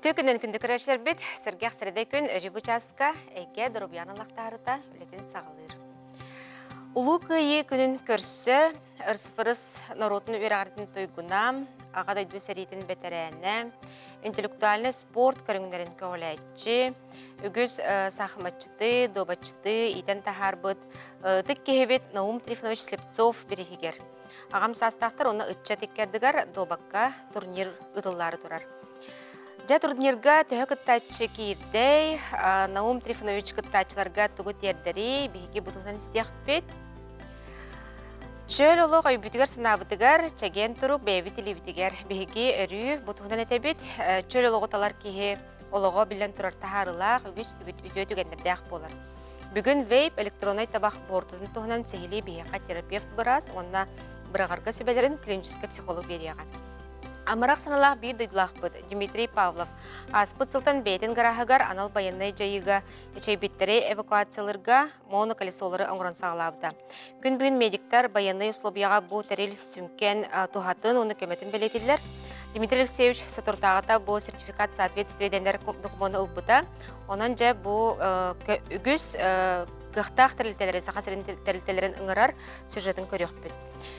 Үтө күннен күнді көрәшер бет, сіргеқ сірді күн өрі бұчасқа әйке дұрубияны лақтарыта өлетін сағылыр. Улу күйі күнін көрсі, ұрсыфырыс народын өрағырдың тойгуна, ағадайды сәретін бәтәрәні, интеллектуальный спорт көріңдерін көләтші, үгіз сақыматчыты, добатчыты, итен тахарбыт, тік кехебет Наум Трифонович Слепцов берехігер. Ағам састақтар оны үтчә теккердігер добаққа турнир ұтыллары тұрар. Жа турнирга төһө кыттачы киирдей, Наум Трифонович кыттачыларга тугу тердери, биһиги бутугунан истиякпет. Чөл олог өйбүтүгер сынабытыгар, чаген турук бэби тилибитигер, биһиги өрүү бутугунан этебит, чөл ологоталар киһи олого билен турар тахарылаах, үгүс үтүө түгеннердеах болар. Бүгүн вейп электронный табак бортунун тугунан сехили биһига терапевт барас, онна бырыгарга сөбелерин клинический психолог берияга. Амарак саналах бир дойдулахпыт Дмитрий Павлов. Аспыт сылтан бейтін гарахыгар анал баяннай жайыга, эчейбиттері эвакуацияларга моноколесолары оңырын сағылабыда. Күн бүгін медиктар баяннай условияға бұ тәрел сүнкен тухатын, оны көметін белетілер. Дмитрий Алексеевич Сатуртағата бұ сертификат соответствие дендер документны ұлбыта. Онан жа бұ үгіз гықтақ тәрілтелері, сақасырын тәрілтелерін ұңырар сюжетін көріқпет.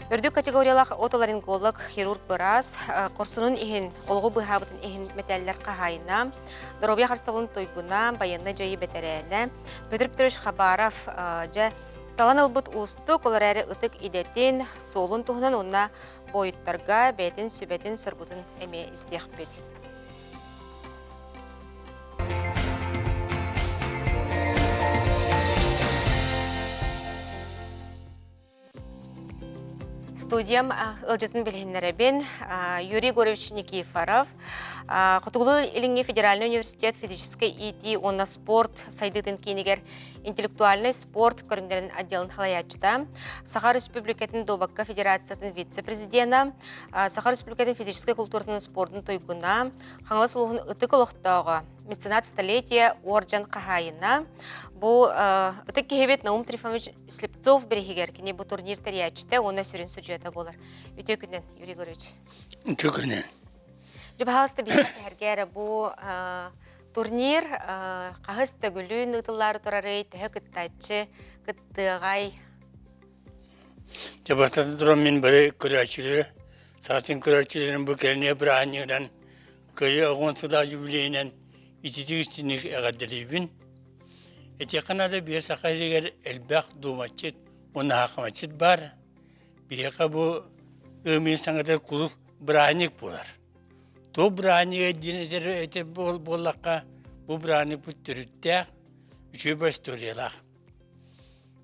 Үрдік категориялақ отоларинголог, хирург бұрас, қорсунun ихин, олғы бұхабытын ихин металлер қағайына, Доробия қарсталын тойгуна, баянны жайы бәтәрәні, Петр Петрович Хабаров, талан албыт ұсты, колар әрі ұтық идетін, солын тұғынан онына бойыттарға бәйтін, сүбәтін, сұрбытын әме істеқпет. Студиям ылжытын білгеннеребен Юрий Горович Никифоров, Хотугулу Илинге Федеральный университет физической ити, онна спорт, сайдытын кейнегер интеллектуальный спорт көріндерін отделын халаячта, Саха Республикатын Добакка Федерациятын вице-президента, Саха Республикатын физической культурный спортын тойгуна, Хаңла Сулуғын ұтық олықтауға, меценат столетия орджан қағайына, бұл ұтық кехебет Наум Трифонович Слепцов берегігер, кене бұл турнир тәриячта, оны сүрін сюжета болар. Үтө күнен, Юрий Горович. Үтө күнен. Жібағалысты бейесі әргері бұл турнир қағыз төгілін ұтылары тұрары, түхі күттачы, күттіғай. Жабастатын тұрам мен бірі көрәчілері, сағатын көрәчілерін бұл кәріне бір анығынан, көйі оғынсыда жүбілейінен итетігістінік әғадырейбін. Әтеқанада бе сақайдегер әлбәқ думатчет, оны хақыматчет бар. Бейеқа бұл өмен саңғадар құлық бір анық болар. То бранига динетері өте боллаққа, бұл брани бүттіріттәк, үші бір историялақ.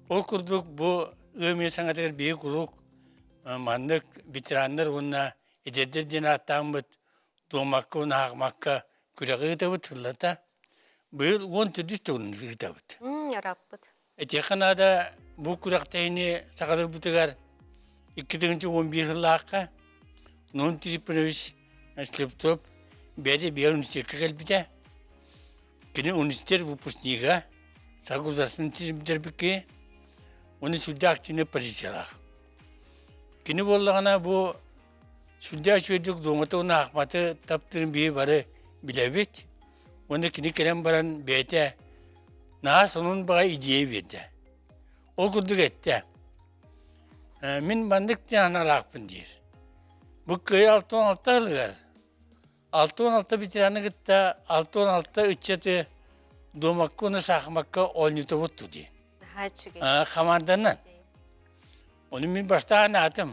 Ол күрдік бұл өмен саңғатығыр бей құлық, маңдық ветерандар онына едердер ден аттағын бұд, домаққа, оны ағмаққа күрегі ғытабыд ғылата. Бұл 10 түрдіс тұғын ғытабыд. Яраппыд. Әтеқанада бұл күрақтайыне сақадар бұтығар 2-11 ғылаққа, Наум Трифонович Слепцов бәді бе университетке кәлбіде. Кені университет выпускнига, сағызарсын тізімдербіке, оны сүлді активне позициялақ. Кені болғана бұл сүлді ашуедік доңыты оны ақматы таптырын бейі бары біләбет. Оны кені кәрен баран бәді нағас оның баға идея берді. Ол күрдік әтті. Мен бандық анағылақпын дейір. Бұл көй 6-16 ғылығар. 6-16 ветераны гытта 6-16 үтчеті домакка оны сақымакка ойныты бұтту дей. Қаманданнан. Оны мен баштаған атым.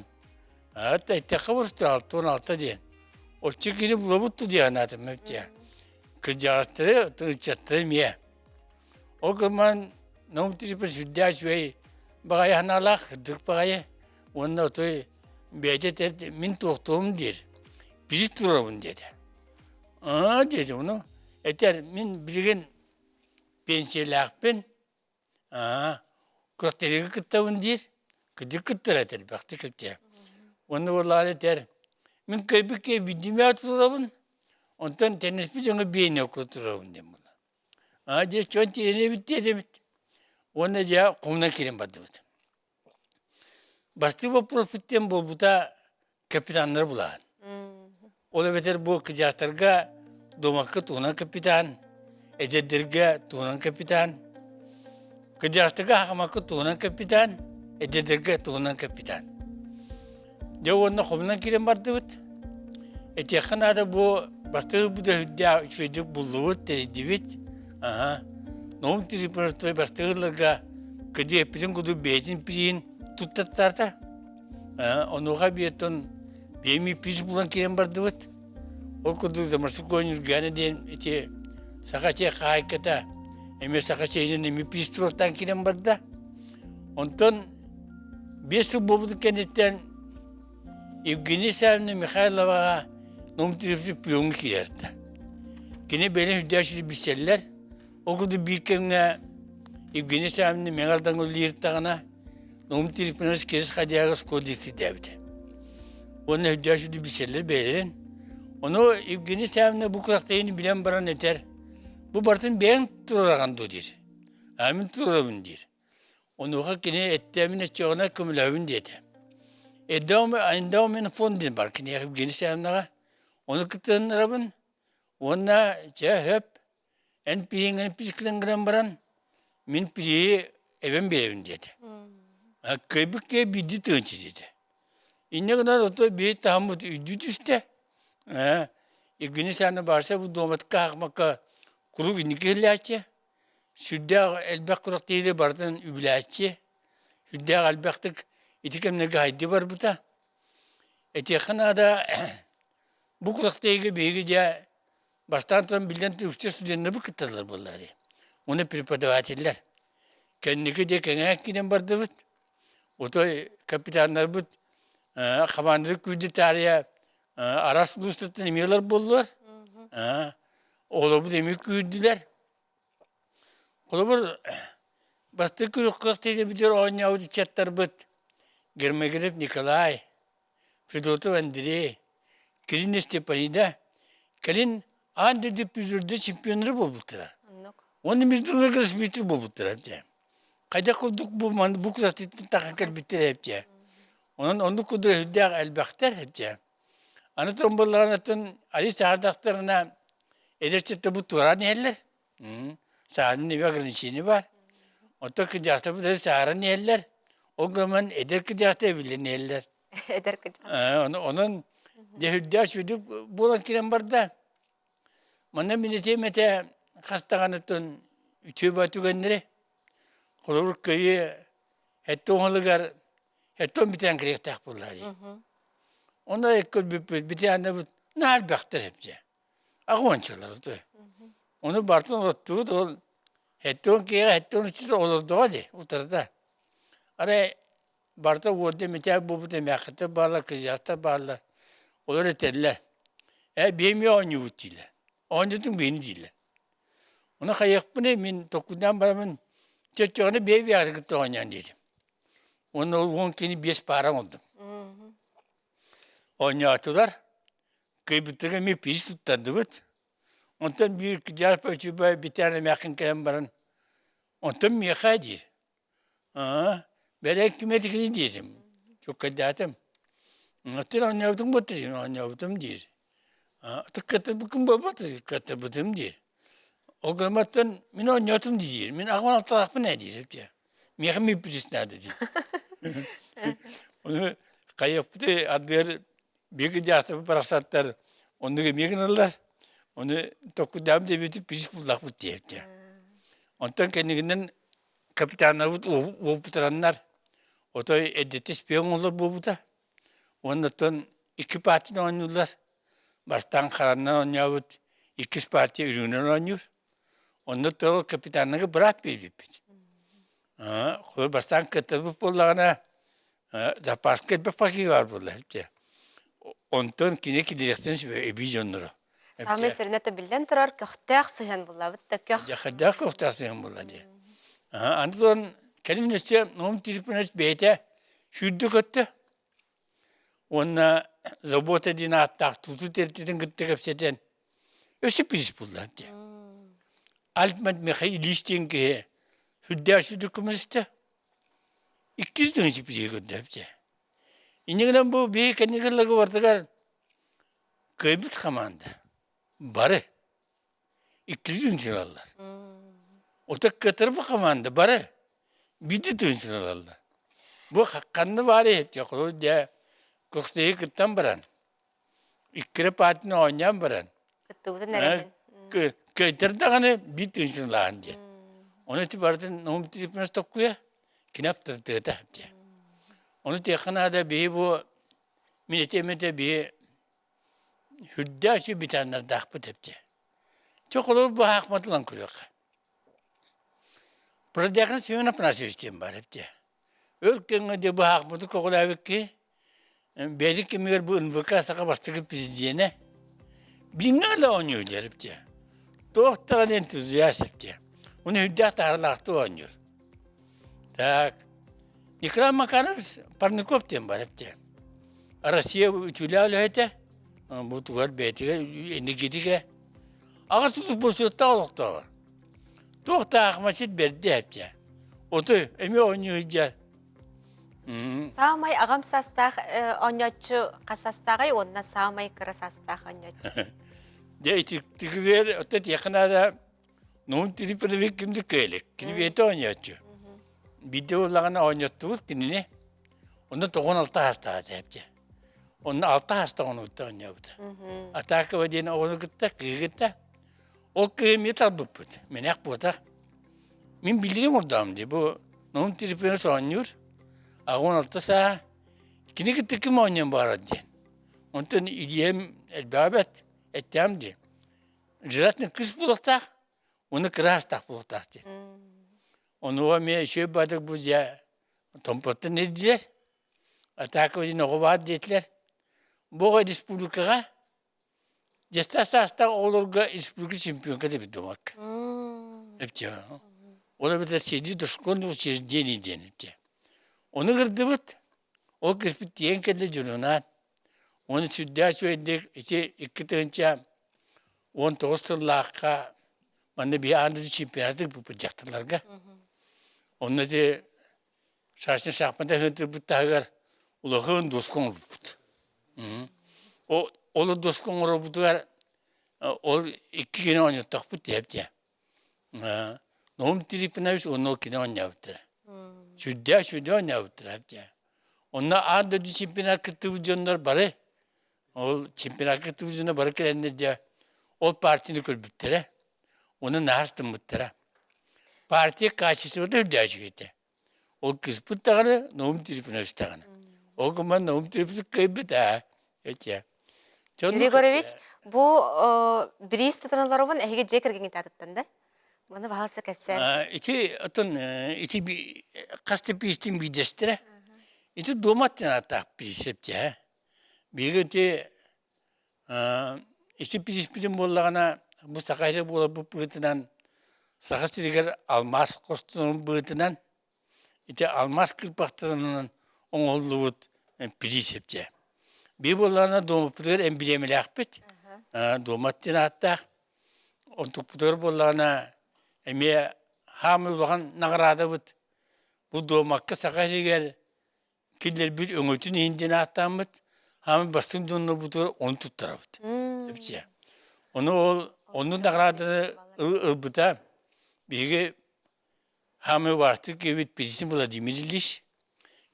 Әттеққа бұрысты 6-16 дейін. Отчы кені бұла бұтту дейін атым. Күржағыстыры, үтчеттірі ме. Ол күрман Наум Трифонович жүдде ашуай бағай аналақ, үдік бағай. Оны отой бәйте мен тоқтуым дейір. Біз тұрамын деді. Деді оны. Әтер, мен білген пенсиялақпен күректерегі күттауын дейір. Күді күттір әтер, бақты күтте. Оны олар әтер, мен көйбікке бүйдеме атырабын, онтан тәнеспі жаңы бейіне күттірабын дем бұла. Деді, чон тейіне бітті әдемет. Оны жа құмына керен барды бұд. Басты вопрос біттен бұл бұта капитанлар бұлаған. Ола бетер бұл кыжақтарға Domakka tuğunan kapitan. Ededirge tuğunan kapitan. Kıcaktıga hakamakka tuğunan kapitan. Ededirge tuğunan kapitan. De onunla kovunan kiren vardı bit. Yakın ada bu bastığı bu da hüdya şuydu bulduğu dedi bit. Aha. Nohum tripörtü bastığırlarga kıcı hepinin kudu beytin pirin tuttattarda. Onuğa bir ton beymi piş bulan kiren vardı bit. O kudu zamansı koyunuz gane diyen içe sakaçe kaykata. Eme sakaçe'nin emi piş turoktan kiren vardı. Ondan bir su bobudu kendinden Evgeni Savni Mikhailov'a nomtirifli piyonu kilerdi. Gene böyle hüdyaşlı bir şeyler. O kudu bir kemne Evgeni Savni Mengal'dan o lirtağına nomtirifli keres kadiyağız kodisi devdi. Ona hüdyaşlı bir şeyler belirin. Onu Evgeni Savni bu kuraktayını bilen baran yeter. Bu barsın ben turağın dodir. Amin turağın dir. Onu hak gene ettiğimin etçeğine kümülavın dedi. Endowment fondin var ki yakıp geniş yanlara. Onu kıtığın arabın. Ona hep en piringen piskilengren baran. Min piriyi evin bir evin dedi. Kaybık ki bir ditığınçı dedi. İnne kadar oto bir tahammut üdü düştü. Geniş yanına varsa bu domat kalkmakka kuru günlükle açı. Şurada elbek kurak değil bardan übüle açı. Şurada elbektik İtikem ne gaydi var bu da. Yakına da bu kuraktayı beygice baştan bilen Türkçe sütyenine bu kıtırlar bunları. Onu preparavatiller. Kendine de kendine giden vardı bu. O da kapitanlar bu. Kamandık güdü tarihe aras luslatın emiyorlar buldular. Oğlu bu demek güdüler. Oğlu bu bastı kuraktayı bir de oynayavdı çatlar bu. Germegrip Nikolay, Fedotov Andrei, Kirin Stepanida, Kalin ande de püzürde şampiyonları buldular. Onu biz duruna karışmıştır buldular. Kayda kulduk bu kuraktayı takakal bitir hepçe. Onu kudu hüdya elbakter hepçe. Anlatın bunların Ali Sağdaklarına ederçette bu turan yerler. Sağının evi akılın var. O da kıcakta bu da sağırın yerler. O zaman eder kıcakta evlen yerler. Eder kıcakta. Onun de hüdya şuydu bulan kiren barda. Bana minete mete hastağanıtın üçü batügenleri. Kulur köyü hette oğlugar hette on biten kirek tak bunları. Onda ekkol bir tane bu nal baktır hepsi. Ağvançalar o da. Onu bartan ottu da hette on kere hette on içinde olurdu hadi o tarafta. Ara barta vurdu mete bu demekte bağla kıcakta bağla. Olur eterler. Benim ya onu vurdular. Onu beni diyorlar. Ona kayak bu ne min tokudan baramın çocuğunu bir yargıta oynayan dedim. Onu on kini 5 para oldum. Oynatılar. Kıybıttığı mi pis tuttandı bıt. Ondan bir kıcar pöçübe bir tane mekin kalem baran. Ondan mi yakadır. Ben hükümetikini dedim. Çok kaddadım. Ondan oynayalım batırın, oynayalım der. Tıkkatı bıkın babatı, tıkkatı bıtım der. O gamattan min oynayalım der. Min ağvan tarafı ne der hep ya. Mekin mi pis ne der. Onu kayıptı adlar bir gıcası parasatlar. Onu mekin alırlar. Onu tokudam diye bitip pis bullak bu diye hep ya. Ondan kendinden kapitanlar bu putaranlar. O da edette spiyon olur bu da. Ondan iki partiden oynuyorlar. Baştan karanlar oynuyor. İki parti ürünler oynuyor. Ondan sonra kapitanları bırak bir. Baştan katılıp onlarına zaparken bir fakir var burada. Ondan kine direktörün vizyonları. Sami serinete bilden turar köhtağ sıhan bulla bitti köh. Yakada köhtağ sıhan bulla diye. Ondan kendin işte nom tripünes beyte şüddü kötü. Ona zabota dina attak tutu tertiden gitti kapseten. Öse pis bulla diye. Altmet mekay iliştin ki hüdya şüddü kümeste. 200 dönüşü pisi kötü hepsi. İnegden bu bir kendine vardıgar. Kaybıt kamanda. Barı. İkili tınçılarlar. Otak katır bu komanda bara. Bidi tınçılarlar. Bu hakkında var ya hep yakıyor diye. Kıstayı kıttan baran. İkkire partini oynayan baran. Кыттыбытын эремин. Köyterde hani bir tınçılarlar diye. Onu itibareten nohum tripine stokkuya. Kinap tırtığı da hep diye. Onu tekana da bir bu milletemete bir hüddaçı bir tane dağpıt hep diye. Çok olur bu hakmatılan kuruyor. Pradakın suyuna pınası isteyim var hep diye. Ölkenge de bu hakmatı kokulayıp ki belki kimler bu ınvıka saka bastığı pizdiyene binlerle oynuyorlar hep diye. Doğuktan entüziyas hep diye. Onu hüddat ağırlaktı oynuyor. Tak. Nikram Makarov Parnikov diyeyim var hep diye. Rusya ütüle öyle bu tuğal beytiğe enerjetiğe. Ağası futbolcu da olukta var. Doğukta akmaçit berdi hep diye. Otu emi oynuyor. Саамай агам састах оньочу касастагай онна саамай кыра састах оньочу. De tıkıver ötet yakına da nun tripini ve kimdi köylek. Kini vete oynuyor. Videolarına oynattık kinini. Onda 96 hasta hepçe. Onda 6 hasta onu oynuyordu. Atakı ve dine onu gitti. O kıyım yeter bu put. Menek bu da. Min bilirim oradam diye. Bu nun tripini oynuyor. 16 saat. Kini gitti kim oynayan bari diye. Ondan ideyem elbabet ettim diye. Jiratın kız buluktak. Onu kırastak buluktak diye. Onu o me şey badık bu ya. Tompatı ne dediler? Atakı ve nokubat dediler. Bu respublikaya Cesta hasta olurga respublika şampiyon kadar bir domak. Hepçe. Ona bir de şeydi dostkonu şeydi denildi. Onu kırdıvıt. O kısmı diyen kendi cürünat. Onu südya söyledik. İşte 2 tınca 19 yıllığa bana bir anda şampiyonatı bu projectlarga. Onu da şarjın şahmada hıntır bu tağır. Ulağın dostkonu bu. O olu dostkonu bu tağır. O 2 gün oynattık bu tepçe. Nohum tripine onu 2 gün oynattı. Südya oynattı hepçe. Onlar adı şampiyonat kıtıvıcılar bari. O şampiyonat kıtıvıcılar bari kelenlerce o partini kulübüttere. Onu nastım bıttere. Partiye karşısı da hüddaşıydı. O kız bıttağını nohum tripine üstağını. O zaman nohum tripine kaybet ha. Hepçe. Григорьевич, bu бриз тытыналарыбын эһиге же кирген итатыттан да. Маны баһалса кепсер. İçi bir kastı pistin bir destere. İçi domaten atak pis hepçe. Bir gün İşte pirin bollağına bu sakayla bola bu bıtınan sakasırıgar almas kostunun bıtınan İşte almas kırpaktırının oğulluğut piris hepçe. Bir bollağına doğma pıtır embilemeli akbet. Domaten atak. Ontuk pıtır bollağına eme hamil olan nagrada bıt. Bu doğmakka sakasırıgar killer bir öngötün indiğine attan bıt. Hamil basın donunu pıtır onu tuttura bıt. Hepsi. Onun nagradını ılbıta bir hamı vardı ki evet birisi Vladimir İliç.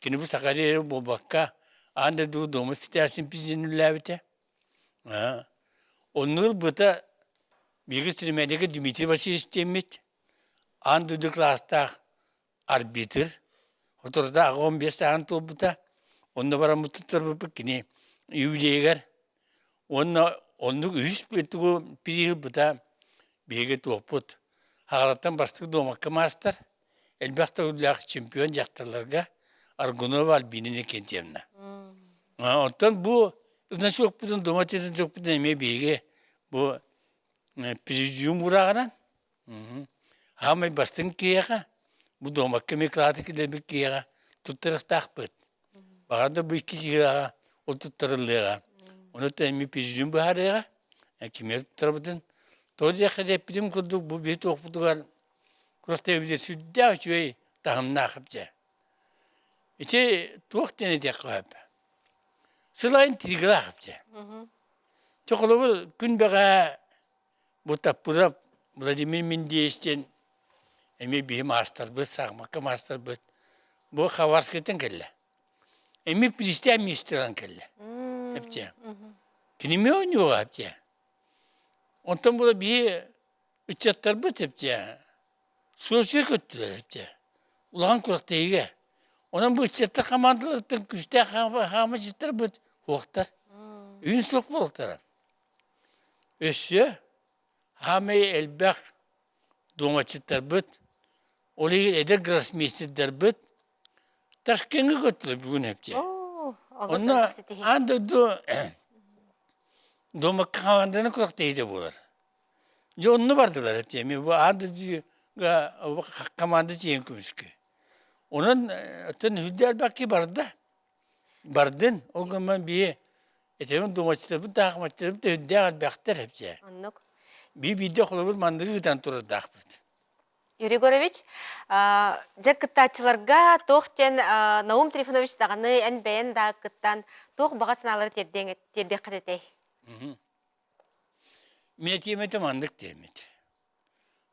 Kini bu Sakarya'ya bu bakka anda doğma fitersin pisinin lavite. Onun ılbıta bir Sırmedeki Dimitri Vasiliç demet. Anda klasta arbitr. Oturda 15 saat olbıta. Onda bara mututur bu kini yüleğer. Onu üst bitigu piri buta bege toput. Hagaratan bastık doğmakka master. Elbette ullak şampiyon jaktarlarga Argunov Albin'ini kentiyemna. Ondan bu uzun çok budun domatesin çok budun eme bege bu pirizyum urağınan. Hamay bastın kiyaka bu doğmakka mekladı ki de bir kiyaka tuttarak takpıt. Bağırda bu iki kiyaka o tuttarıllığa. Onu da emi pirizyum baharıya. Kimler tuttarabıdın. Doğru yakada epidim kurduk bu bir tokudugar. Kurakta evde südya şüvey tahım nakıpça. İçe tuğuk dene diye koyup. Sılayın tirgila akıpça. Çok olu gün bağa bu tapıda Владимир Миндеевичтен эми бии мастер быт, сағмаққа мастер быт. Бұл Хабарскеттен келі. Эми пристия министрдан келі. Эпте. Кинеме ойнуға эпте. Онтан бұл бии үтчаттар быт эпте. Сұршыр көттілер эпте. Улаған құрақтайға. Онан бұл үтчаттар командалардың күшті қамы жеттер быт оқтар. Үйін соқ болықтар. Өсі, хамай әлбәқ домачыттар быт. Олег эдер гроссмейстердер быт. Ташкенге көттілер бүгін эпте. Онна анда дома команданы құрақтайды болар. Жонны бардылар эпте. Мен бұл анда команда жиен көміске. Онан өттен хүддер бәкке барды. Бардын. Ол көмін бие этемен домачыттар быт, дағмачыттар быт, хүддер әлбәқтер эпте. Биде қолы бір мандығы ғыдан тұрыр дақ быт. Юрий Горович, жак кыттачыларга тоқтен Наум Трифонович дағаны ән бәйін да кыттан тоқ бағасын алары терде қадетай. Мен теметі мандық темет.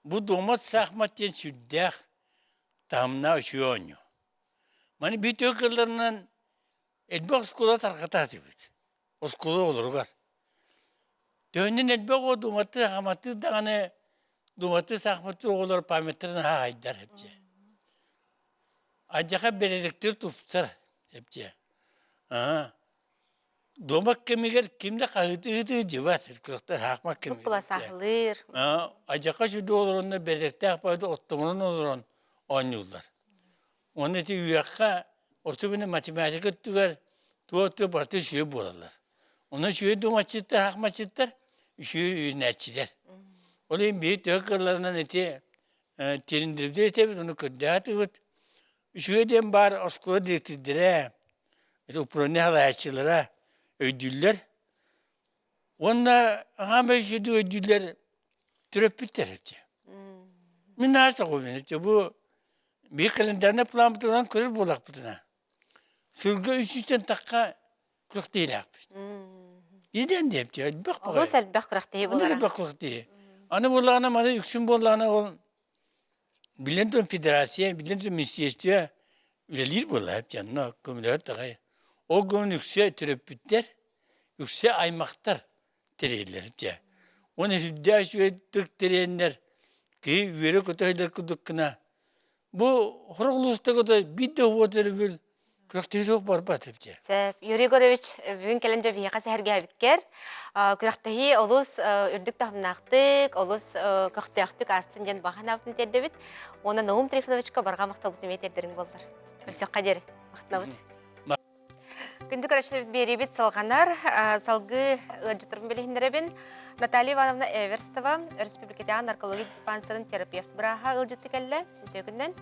Бұл домат сақматтен сүддәқ тамна үшіоню. Мani бит өкілерінен әлбәқ скула тарқататы бит. О скула олырғар. Дөннен әлбәқ о доматы қаматы дағаны думаты сақматы оғылар паметтерін ағайдар әпте. Аджаға бередіктер тұпсар әпте. Домак кемегер кемді қағыты жеватыр, күріқтер хақмақ кемегер. Бұқпыла сақылыр. Аджаға жүді оларында бередікті ақпайды оттымынан оларын ойнылар. Оны әте үйаққа осы бұны математика түгер туа-туа баты шүйе болалар. Оны шүйе думатчыттар, хақматчыттар, шүйе үйінәтчілер. Ол ең бейт өкірлерінен әте теріндірді етебіз, оны көдді атығыд. Шүйеден бар осқылы дектіддірі, ұпырыны қалайатшылыра өйділер. Онда ғам өйшеді өйділер түріп біттер әпте. Мен аса қоймен әпте, бұл бей календарына план бұтылған көрір болақ бұтына. Сұрға үшістен таққа күріқтейді ақпыз. Еден де әпте, әлбәқ бағай. Олыс әлбәқ күріқтейі болара. Әлбәқ күріқтейі. Аны болағына, маны үксін болағына ол Билентон Федерация, Билентон Министерство үлелер бола әпте, ана көмілер тағай. Ол көмін үксе түріп бүттер, үксе аймақтар терейлер әпте. Оны сүдді әшуе түк терейіндер, кей үйері көтөйлер күдіккіна. Бұл құрғылысты көтой бидді өтірі бүл, күріқтейді оқ бар бат әпте. Юрий Горович, бүгін кәлінді вияқа сәхерге әбіткер. Күріқтейі олыс үрдік тағымнақтық, олыс көқтіяқтық астын жен баған аутын тердебіт. Оны Наум Трифоновичқа барға мақтал бұтым етердерін болдар. Күрсек қадері, мақтына бұт. Күнді көрәшілер беребет салғанар, салғы ұлжытырын білігіндеребін. Наталья Ивановна Эверстова, Республикатян наркология диспансерін терапевт бұраға ұлжыты кәлі. Төкінен.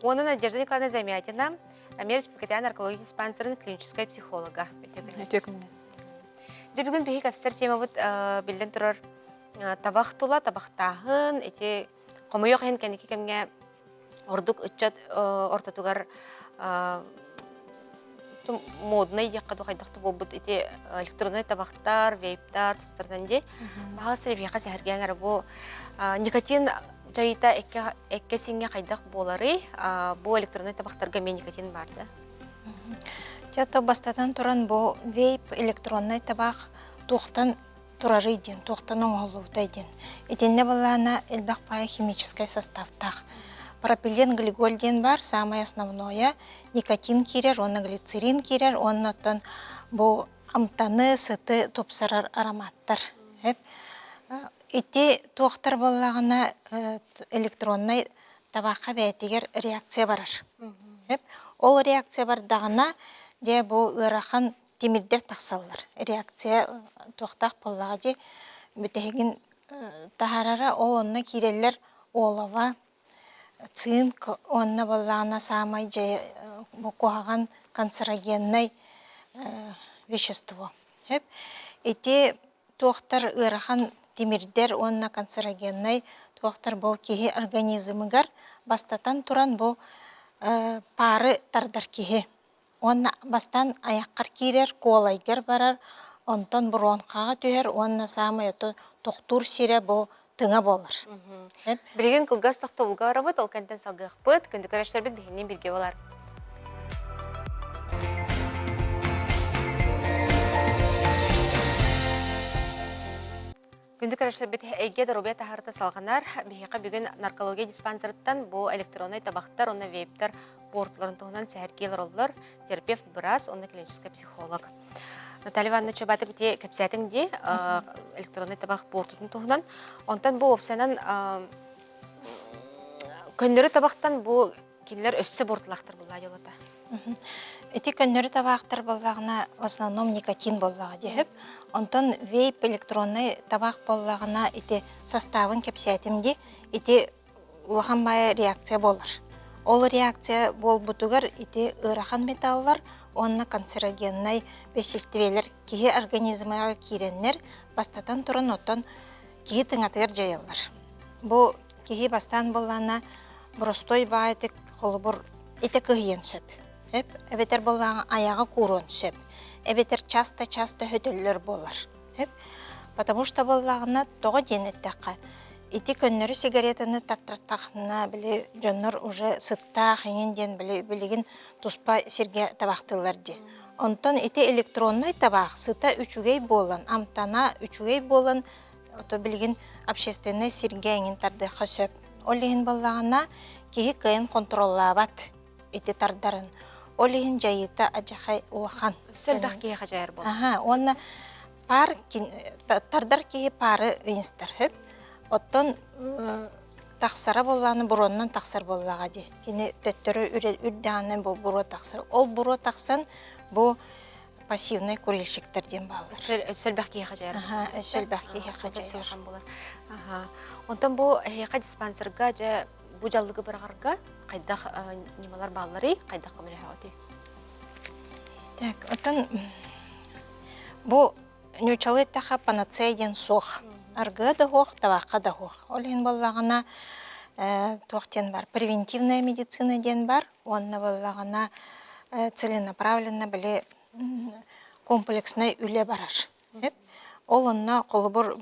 Оны Надежда Николаевна Замятина, Республикатян наркология диспансерін клиническая психолога. Төкінен. Бүгін бейік әпістер тема бұд білден тұрар табақ тұла, табақтағын, әте қомайық әйін кәнеке кәмге ордық үтчат ортатуғар модный яққаду қайдақты бол бұд әте электронный табақтар, вейптар, тұстардан де. Бағасы бейіқа сәхірген әрі бұл никотин жайыта әкке сенге қайдақ болары, бұл электронный табақтарға мен никотин барды. Тета бастатан туран бу вейп электронный табак тоқтан турары иден, тоқтан оңолууда иден. Иденне балана элбак пая химический составтах. Пропилен гликоль ден бар, самое основное, никотин кирер, онна глицерин кирер, оннотон бу амтаны, сыты, топсарар ароматтар. Ити тоқтар балағына электронный табаққа бәйтегер реакция барар. Ол реакция бардағына де бұл ұрақан темірдер тақсалылар. Реакция тоқтақ болаға де бүтігін тахарара ол онына кирелер олава, цинк онына болағына самай же қоғаған канцерогенный вещество. Эти тоқтар ұрақан темірдер онына канцерогенный тоқтар бұл кеге организмігер бастатан туран бұл пары тардар кеге. Онна бастан аяққар кирер, колайгер барар, онтон бронқаға түйер, онна самай тоқтур сире бұл тыңа болар. Билеген кылгас тахта улга арабыт, ол кантен салгых быт, күндү көрәштер бит бихинен билге болар. Күндү көрәштер бит эйге дорубия тахарта салганар, бихиқа бүгін наркология диспансерттан бу электронный табақтар, оны вейптер портларын туғынан сәһәркейлер олар, терапевт Бырас, оны клинический психолог. Наталья Ивановна чөбәтік де кәпсәтің де электронный табақ портын туғынан. Онтан бу опсанан көндері табақтан бу келер өссі портлақтыр бұлла елата. Эти көндері табақтар боллағына в основном никотин боллаға дегіп, онтан вейп электронный табақ боллағына эти составын кәпсәтімде эти улахан бая реакция болар. Ол реакция бол бұтығар эти ырахан металлар, онна канцерогенный веществелер кихи организмға киреннер бастатан тұрын оттан кихи тыңатығыр жайылар. Бу кихи бастан боллағына бростой байтык қолыбыр эти кыйын сөп. Эбетер боллағын аяғы курон сөп. Эбетер часто хөтөллөр болар. Потому что боллағына тоғы денеттаққа. Ити көннөрі сигаретаны таттыртақына білі жоннор уже сыттақ, еңенден білігін туспа сирге табақтылар де. Онтон ити электронный табақ сыта үчүгей болан, амтана үчүгей болан, ото білігін общественный сирге еңен тардыққа сөп. Олеген боллағына кейі кайын контроллабат ити тардарын. Олеген жайыта ажақай улахан. Сөлбәқ кейі қажайыр бол. Онна тардар кейі пары инстар хөп. Оттон тақсара болланы буроннан тақсар боллаға де. Кені төттөрі үрдәғанын бұл буро тақсар. Ол буро тақсан бұл пассивный курильщиктерден балыр. Сөлбәқ кейі қажайыр. Сөлбәқ кейі қажайыр. Онтан бұл әйеқа диспансерға жа бұл жаллығы бірғарға қайдақ немалар баллары, қайдақ көмілі хауаты? Так, оттан бұл нючалы тақа панацеяден соқ. Арғы да хоқ, табаққа да хоқ. Олен боллағына тоқтен бар. Превентивная медицина ден бар. Онна боллағына целенаправленно біле комплексный үле барар. Ол онна қолыбыр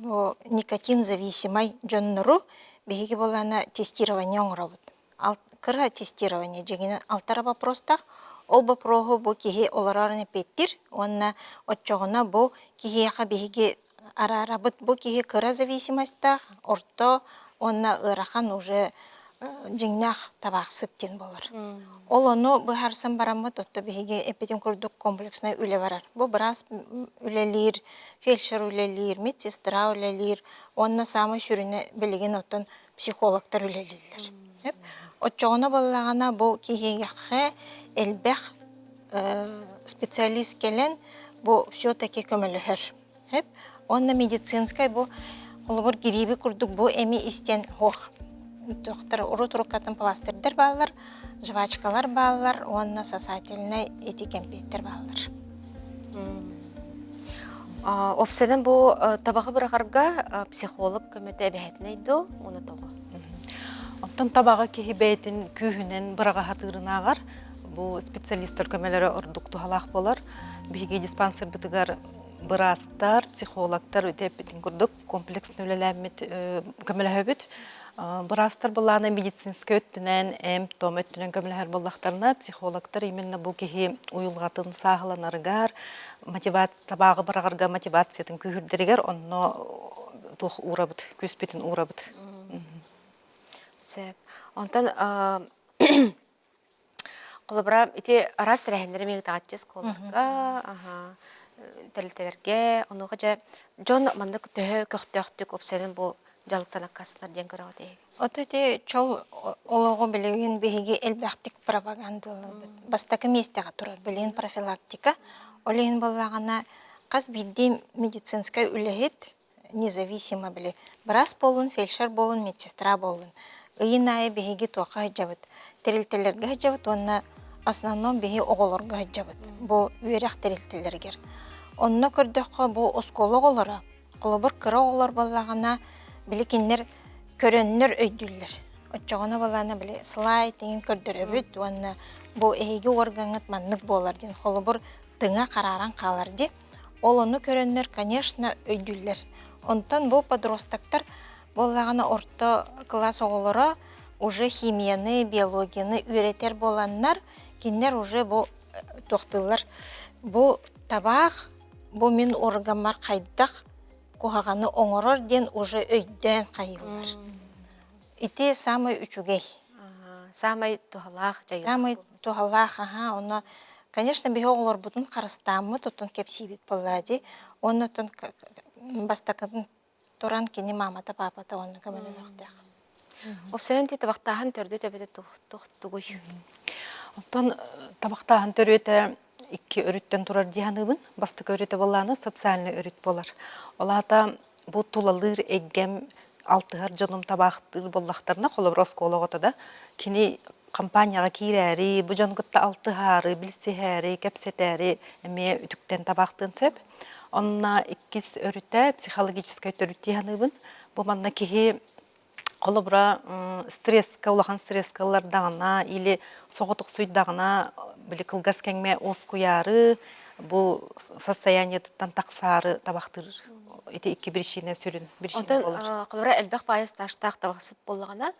никотин зависимай жонныру бейгі боллағына тестирование оңырабыд. Кыра тестирование жегінен алтара вопростақ. Ол вопроғы бұл кеге оларарыны петтір. Онна отчоғына бұл кегеяға бейгі арарабыт бұл кеге кыра зависимостақ. Орто онна ырахан уже жеңнақ табақ сыттен болар. Ол оны бұхарсан барамыд, отто бейге эпидем күрдік комплексный үле барар. Бұл біраз үлелер, фельдшер үлелер, медсестра үлелер, онна самы шүріне білген оттан психологтар үлелерлер. Отчоғына болағана бұл кегеяқы әлбәқ специалист келен бұл все-таки көмілігір. Онна медицинскай бұл олыбыр гирибі күрдік бұл әмі істен хоқ. Доктор уру-турукатын пластырдыр балылар, жвачкалар балылар, онна сосательный этикемпеттер балылар. Опсадан бұл табағы бірғарға психолог көмөті әбәхетіне еді, оны тоғы? Оттан табағы кеhi бәйтін күйінен бұраға хатырынағар, бұл специалистер көмелері ұрдықты халақ болар. Бігі диспансер бітігер бұрастар, психологтар өтеп бітін күрдік, комплекс нөлеләмет көмелі өбіт. Бұрастар бұлағына медицинскі өттінен, том өттінен көмелі болақтарына психологтар именно бұл кеhi ұйылғатын сағыланарығар, табағы бірағарға мотивациятын күйірдерігер, онны тұқ ұрабыт, көспетін ұрабыт. Онтан қолыбыра ити арас тәрәхендері мегі тағатчыз қоларға, тәрілтелерге, онуға жа жон мандық төхі көқтөқтік опсайдың бұл жалықтан аққасынар ден көрі ғады. Оты те чол олығы білеген бейге әлбәқтік пропагандалы. Бастақы местеға тұрар білеген профилактика. Олеген болағына қаз білді медицинскай үлігет независимо біле. Біраз болын, фельдшер болын, медсестра болын. Үйінайы бейге тоқа жабыт. Тәрілтелерге жабыт, онына основном бейге оғылырға жабыт. Бұл үйерек тәрілтелергер. Онына көрдіққа бұл осколог олары. Қолыбыр кірі оғылар болағына білікендер көріннер өйділдер. Отчоғына болағына біле слайд деген көрдір өбіт. Онына бұл әйге органғыт маннық болар ден. Қолыбыр тыңа қараран қалар де. Ол оны көріннер, конечно, өйділдер. Онтан бұл подростақтар Боллағана орто класс оғылары уже химияны, биологияны үйретер боланнар, кинер уже бу тоқтылар. Бу табақ, бу мен органмар қайдақ кухағаны оңорор ден уже өйден қайылар. Ити самый үчүгей. Самай тухалах жайылах. Самый тухалах, оны, конечно, бе оғылар бұтын қарыстамы, тұтын кепсибет болады. Оны тұн бастақын туран кені мамата, папата, оны көмілі өқтіқ. Опсерен те табақтағын төрді төбеті тұғый. Оттан табақтағын төрөте икки өрүттен турар дияныбын, бастық өрөте боланы социальный өрүт болар. Олата бу тулалыр эггем алтыгар жонум табақтыр боллақтарына қолы роскологота да кини компанияға кирәри, бу жонгытта алтыгары, билсихәри, кепсетәри, эме үтүктен табақтын сөп. Онна иккис өрүтә психологический төрүт дияныбын. Бу манна кихи Олыбыра стресска, улахан стресскалардағына, или соғытық суйдағына, білі кылгас кәңме ос куяры, бұл состояниетіттан тақсары табақтыр. Эти икки біршіне сүрін, біршіне болыр. Онтан қылыра әлбәқ байыз таштақ табақсыт болығына,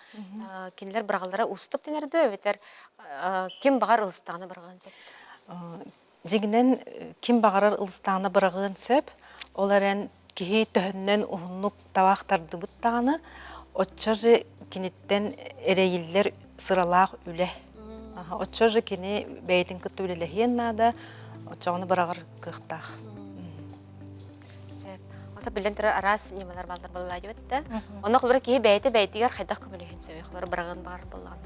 кенілер бірғалара ұстық денерді өветер, кем бағар ылыстағына бірған сөп? Жегінен кем бағарар ылыстағына бірған сөп, оларын кехей төхіннен ұғынлық табақтарды бұттағына, Отчары кенеттен эрейиллер сыралақ үле. Отчары кені бәйдің күтті үлелеген нада, отчағыны бірағыр қықтақ. Ота білен тұры арас немалар балдар болылады өтті. Оны құлбыры кейі бәйті-бәйтігер қайдақ көмілеген сөй, құлбыры бірағын бағар болған.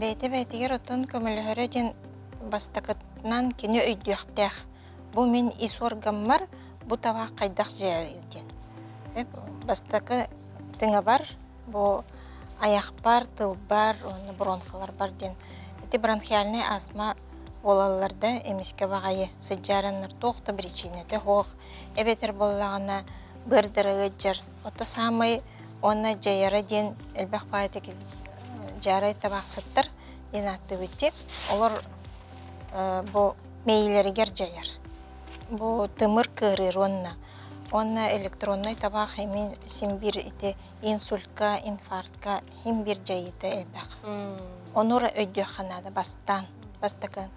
Бәйті-бәйтігер отын көмілігері ден бастақытынан кені өйдіяқтақ. Бұл мен ис органмар, бұл табақ қайдақ жәрелден. Бастақы тыңа бар, бұл аяқ бар, тыл бар, бронхалар бар ден. Эти бронхиальный астма олаларда эмиске бағайы сыджараннар тоқты причинеті хоқ. Эбетер болағына бірдірі жар. Оты самай оны жайары ден әлбәқ байытекі жарай табақсыттыр ден атты өтте. Олар бұл мейлерігер жайар. Бұл тымыр кырыр онына. Онна электронный табақ хемин симбир ите инсультка, инфарктка химбир жайыты элбақ. Онура өйді қанады бастакан.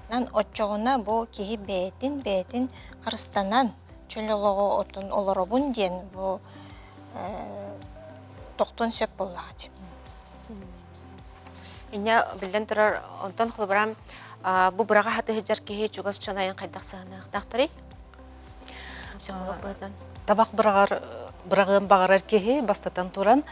Нан отчоғына бұл кейі бәйтін қарыстанан чөліліғі отын оларабын ден бұл тоқтын сөп болады. Ине білден тұрар онтан құлбырам бұл бұраға хаты хеджар кейі чугас чонайын қайдақ сағына қықтақтыры? Табақ бірағын бағарар кеге бастатан туран,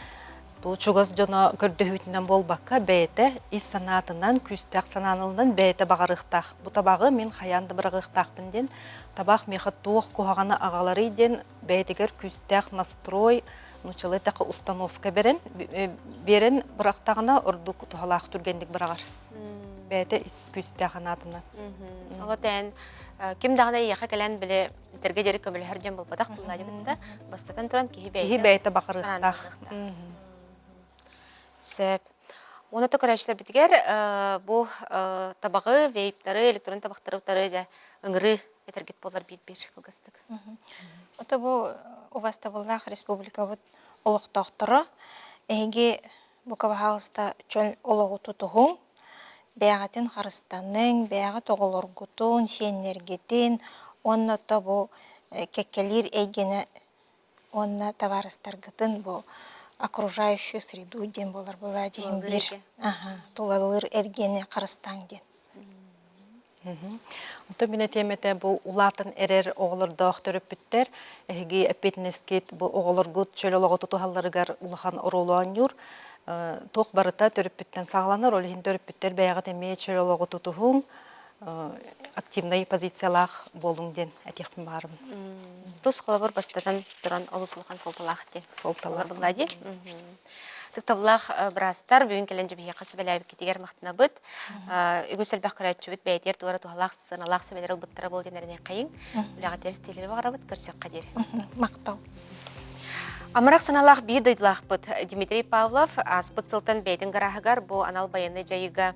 бұл чугас жона көрдөхүтінен болбаққа бәйті ис санатынан, күстәқ сананылынан бәйті бағарықтақ. Бұл табағы мен қаянды бірағықтақ бінден, табақ меха туық куғағаны ағалары ден бәйтігер күстәқ настрой, нучылы тақы установка берен бірақтағына ұрдық тұғалақ түргендік бірағар. Бәйті ис күстәқ санатынан. Оғытен, кем дағына еқа кәлән білі терге жерік көмілі әрден бұл бадақ бұллады бітті, бастатан тұран кейі бәйті бақарықтақ. Сөп. Оны тұқырайшылар бітігер, бұл табағы, вейптары, электрон табақтары ұтары үңірі етергет болар бейт-бейт қылғыстық. Ота бұл Убаста боллақ республика олықтақтыры, әйге бұқабағалыста чөл олығы тұтығың, бәғатын қарыстаның, бәғы тоғылырғытын, сенергетін, онна то бұл кеккелер әйгені, онна товарыстарғытын бұл окружающую среду ден болар болады. Тулалыр әргені қарыстан ден. Онто мен темете бұл улатын әрер оғылырдақ төріп біттер, әйге әпетінескет бұл оғылырғыт чөл олығы тұтығаларығар улахан оролуан юр, тоқ барыта төріп біттен сағыланыр, олығын төріп біттер бәйіғат әме чөл олығы тұтығың, активный позициялақ болың ден әтекпін барым. Бұл сұқылы бастатан тұран олы сұлған солталақ ден. Солталақ. Бұлады. Тықтабылақ бірастар бүйін келенже бейе қасы бәләйбі кетегер мақтына бұд. Үгісіл бәқ күрәтші бұд бәйдер туғара туғалақ сыналақ сөбелер бұттара бол денеріне қайын. Үліға теріс телері бағара бұд көрсек қадер. Мақтау. Амырақ саналақ бей дойдылақ бұд. Дмитрий Павлов аз бұд сылтан бәйдің ғарағығар бұл анал баяны жайыға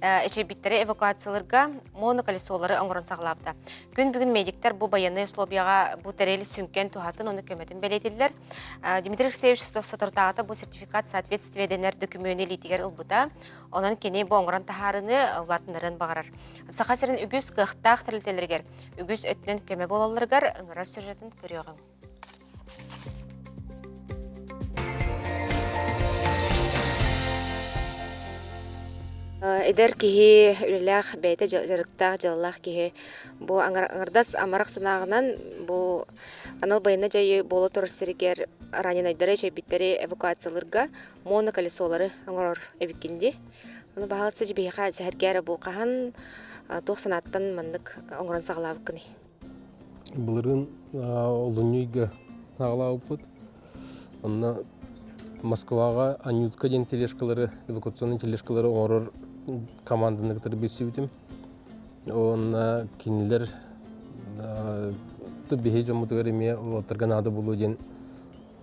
эчебиттері эвакуацияларга моноколесолары оңырын сағылапты. Күн бүгін медиктер бұл баяны слобияға бұл тәрелі сүнкен тухатын оны көметін бәлетелдер. Дмитрий Алексеевич Сотортағата бұл сертификат соответствие денер докумені литигер ұлбыта, онын кене бұл оңырын тахарыны ұлатынырын бағарар. Сақасырын үгіз қықтақ тірілтелергер, үгіз өтінен көме болаларғар ұңырар сюжетін көріоғын. Эдер кихи үлелях бәйті жарықтақ жалалақ кихи бұ аңырдас амарақ сынағынан бұ анал байына жайы болы тұрсырегер ранен айдары жайбиттері эвакуацияларға моноколесолары аңырор әбіккенде. Оны бағалысы жібейға сәргәрі бұ қахан 90-аттан мандық аңырын сағылауы күні. Бұлырын олынүйгі сағылауы бұд. Онына Москваға Анютка ден телешкалары, эвакуационный телешкалары оңырор команданы кітір бесі бітім. Онына кенелер бейі жомытығар еме отырған ады болу ден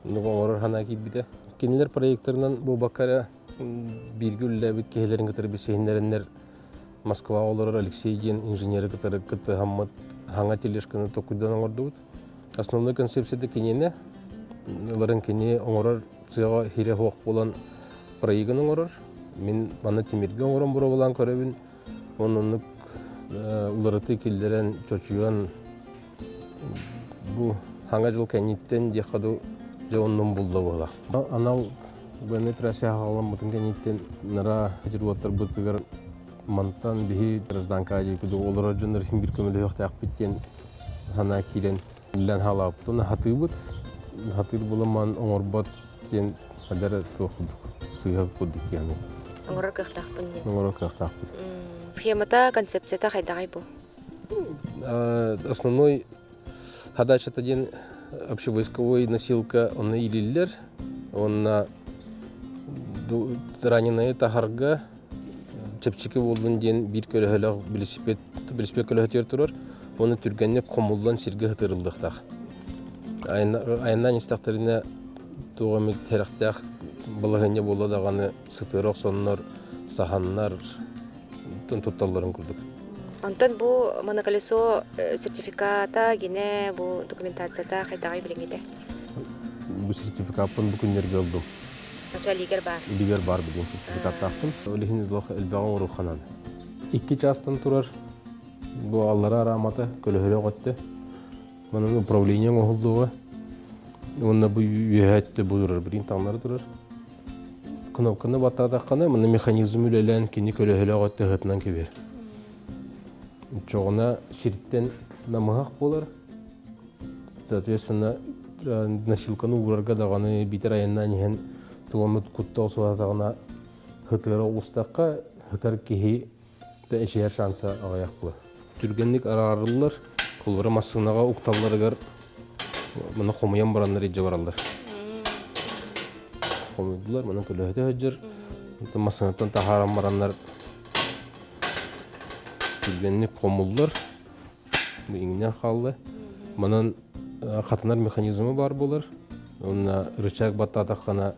оңырор хана кейт біті. Кенелер проекторынан бұл баққары біргі үлі әбіт кейлерін кітір бесейінлерінлер Москва олар Алексей ден инженері кітірі кіті хаңа телешканы тоқудан оңырды бұд. Основной концепцияда кенені, оларын кене оңырор цыға хире хоқ болан проегін оңырыр. Мен мана темерге оңырын бұра болан көребін. Онынық ұларыты келдерін чөчуған бұ хаңа жыл кәнеттен декаду жауынның бұлды бола. Анау бәне трасия ғалам бұтын кәнеттен нара жүрваттар бұтығыр мантан бейі гражданка жекуді олар жондар бір көмілі өқті ақпеттен хана келен үллән халап. Тоны хаты бұд. Хатыр бұламан оңыр бұд кен қадары тоқыдық, сұйық бұдық яны. Оңырыр қықтақ бұнде. Оңырыр қықтақ бұд. Схемата, концепцията қайдағай бұл? Основной задача ден общевойсковой носилка, оны илиллер, оны раненые тахарға чепчекі болдың ден бір көліғілік біліспек көліғітер тұрар, оны түргенне қомылдан серге ғытырылдықтақ. Айынан истақтарына туғамет тәріқтәқ бұлығыне болды дағаны сұтырық соннар, саханнар, тұтталарын күрдік. Онтан бұл моноколесо сертификата, гене бұл документацията қайдағай біліңеді? Бұл сертификатын бұл күндерге алдым. Қанша лигер бар? Лигер бар білген сертификаттақтым. Өлігін әлбәғын ұрыққанан. 2 частан тұрар. Бұл аллара араматы көлігірі қотты. Мұның управление оғылдығы. Онына бұл үйәтті бұдырыр, бірін таңлары тұрар. Кнопканы баттағдаққаны, мұны механизм үлелән кені көлігілі қотты ғытынан кебер. Çoğuna siritten namıhaq bolar. Соответственно, насилканы урарга дағаны битер айыннан ehen туамыт куттау суатағына хытыры устаққа хытар кехи да эшер шанса ағаяқ бұлар. Түргенлік арарылар, қолбары массынаға уқталарығар мұны қомыян баранлар еджі баралар. Қомыдылар, мұны көліғеті өджір, массынаттан тахаран баранлар Түргенлік қомылдар, еңінен қалды. Мұнын қатынар механизмі бар болар. Онына рычаг баттатаққана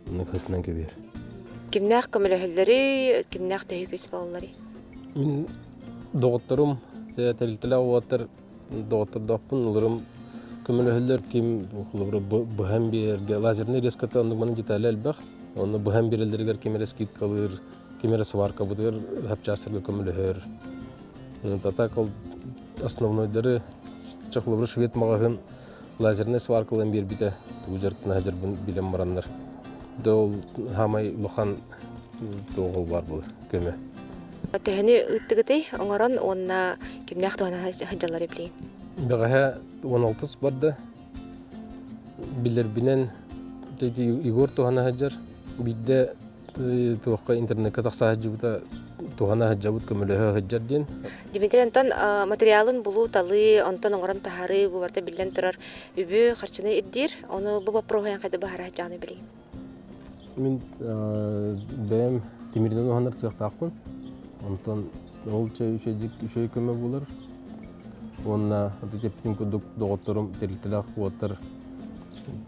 қытынан кебер. Кімнәқ көміліғілдері, кімнәқ тәйі көсіп алылары? Мен доғыттарым, тәлітілі ауаттар доғыттардақпын. Оларым көміліғілдер кем бұхам берге лазерный рескаты онды мұны деталі әлбәқ. Оны бұхам берелдергер кемері скид қалыр, кемері сварка бұдығыр, әпчастырғы көміліғір. Татак ол основнойдары чықлыбыр швед мағағын лазерный сваркалан бер біті тұғыжарқын әжір білем марандар. Дол хамай лұқан тоғыл бар бұл көмі. Төхіні үттігіті оңырын онына кемнәқ туғана ханжалары білейін? Бәғаға 16 барды. Білер бінен Игор туғана ханжар. Бидде туғқа интернетке тақса ханжы бұта туғана ханжа бұт көмілігі ханжар ден. Дмитрий Антон материалын бұлу талы, онтан оңырын тахары бұбарда білден тұрар үбі қарчыны ебдер, оны бұба проғайын қайды бағара ханжаны білейін? Мен бәйім темірден оғанар тұяқтақпын. Онтан ол үшей көмі болар. Онына кептің күдік доғыттырым терлітілік қуаттар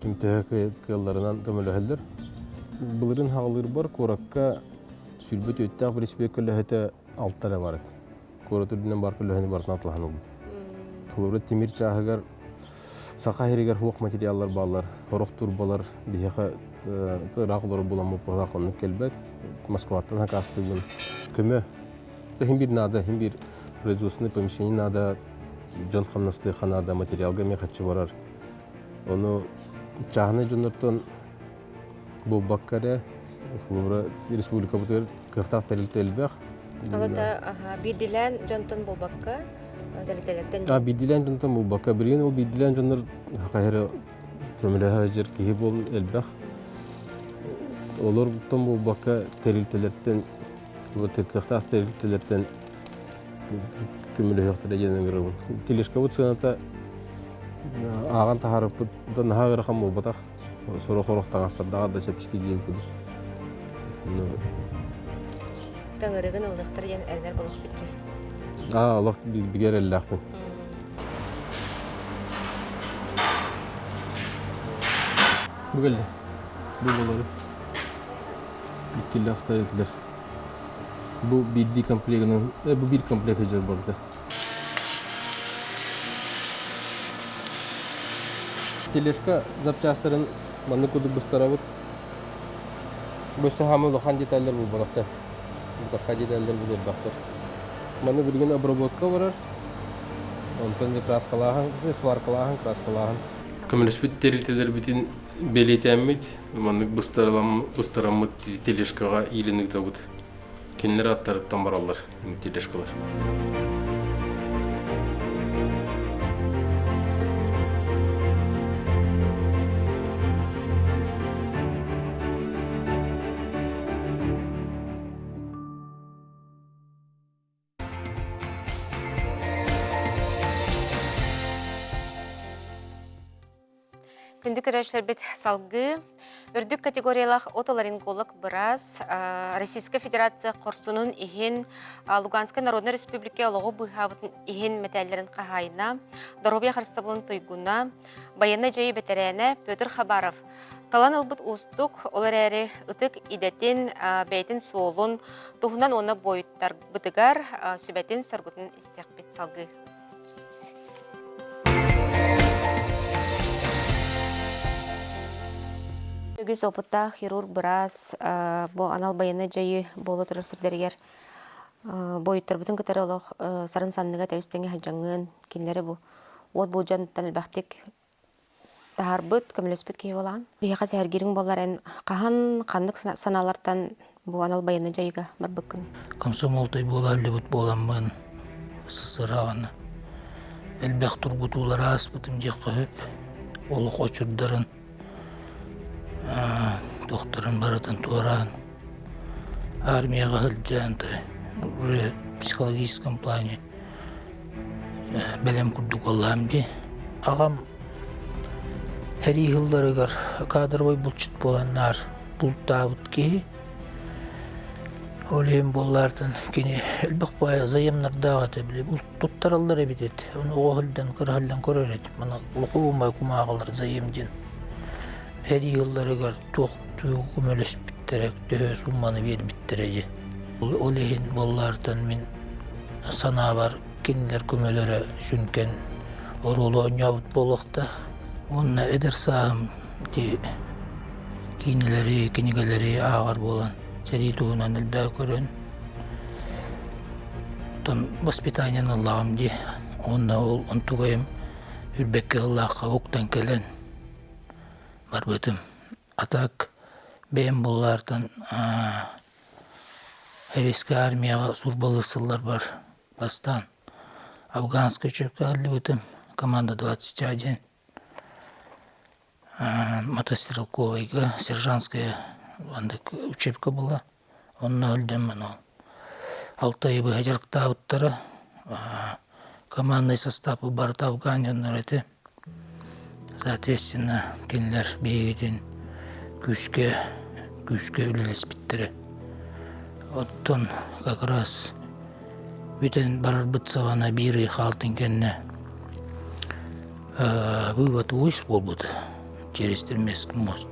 кемтігі кылларынан көмілі әлдір. Бұлырын хағылыр бар, қораққа Сүрбөт өттәк бір испек көлләһәтә 6 тара бар. Көрөтүдән бар көлләһәне бартына атлаһан ул. Хлоры тимир чаһыгар сака херигер хук материаллар баллар, хорох турбалар, бияха рагылар буламы палакны келбет. Москвадан хакастыгын. Көмө тем бир надо, тем бир производственное помещение надо, жан хамнасты ханада материалга мехачы барар. Оны чахны жонортон бу баккаре Хлора республика бутер кыртак терилтелбек. Алата бидилен жонтон болбакка терилтелерден. Бидилен жонтон болбакка бирген ол бидилен жонор кайры көмөлө жер киһи бол элбек. Олар тон болбакка терилтелерден вот кыртак терилтелерден көмөлө яктыра жөнөңөр. Телешка бутсаната аган тахарып дан хагыр хам болбатак. Сорох тагастарда да чепчики жеп куду. Таңырыгын ылдыктар ен әрнер болуп битти. Allah бигер эллахпын. Бу келди. Бу болор. Биткиле актайдылар. Бу бидди комплектинин, бу бир комплект жер болду. Телешка запчастарын маны куду быстарабыт. Бөсө хамы лохан детальдер бу болакта. Бу кака детальдер бу бактар. Маны билген обработка барар. Онтон краскалахан, сваркалахан, краскалахан. Көмөлөспүт терилтелер бүтүн белетемит, маны быстарамыт телешкага ийленик табыт. Кенлер аттарыптан баралар телешкалар. Күндік көрәшілер бет салғы, үрдік категориялақ отоларинголог біраз Российская Федерация Корсунун ихин Луганская Народная Республика олығы бұйхабытын ихин мәтәлерін қағайына, Доробия Харстабылын тойгуна, баянна жайы бәтәрәне Петр Хабаров. Талан албыт устук, олар әрі ұтық идетін бәйтін суолун, тұхынан оны бойыттар бұтығар сүбәтін саргутын істеқ бет салғы. Үгіз опытта хирург біраз бұл анал баяны жайы болы тұрыр сірдергер бойыттыр бұтын кітары олық сарын санныға тәуістенге хәлжаңын кенлері бұл. От бұл жаныттан әлбәқтік тағар бұт, көмілес бұт кей болған. Бейқа сәргерің болар ән қахан қандық саналартан бұл анал баяны жайыға бар бұққын. Комсомолтай бола әлі бұт боламын сысырағаны. Әлбәқ тұрбұтулар ас бұтым жек қөп, олық очырдарын. Докторын баратын туаран, армияға хылжанты, уже в психологическом плане бәлем күрдік олламды. Ағам әрі ғылдарығар кадровой бұлчыт боланнар бұлттабыт кейі. Олейм боллардың кені әлбіқ бая заемнардағы тәбілі бұл тұттаралар әбетет. Оны оғылдан қырғалдан көрер әді. Мұны ұлқы болмай күмағылар заемден. Әді ғылдарығар тоқты көмелес біттерек, дөе сумманы бер біттереге. Олейін боллардан мен сана бар кенілер көмелері сүнкен орулы ойнабыт болуқта. Онына әдір сағым кейінелері, кенегелері ағар болан. Сәри туғынан әлбәу көрін. Тон воспитаниян Аллағым де. Онына ол ұнтуғайым үрбекке Аллаққа оқтан келен. Бар бөтім. Атак бәйім боллардан әвескі армияға сурбалықсылар бар. Бастан. Афганская учебка әлі бөтім. Команда 21. Мотострелковайға, сержантская учебка была. Онна өлдім мұны. 6 айыбы әжірікті ауыттары. Командный составы барды Афганжанлар әті. Соответственно, кенлер бейгеден күшке үлелес біттірі. Оттон как раз бүтін барар бұтсағана бірі қалтын кенне вывод ойс бол бұды. Через Термесский мост.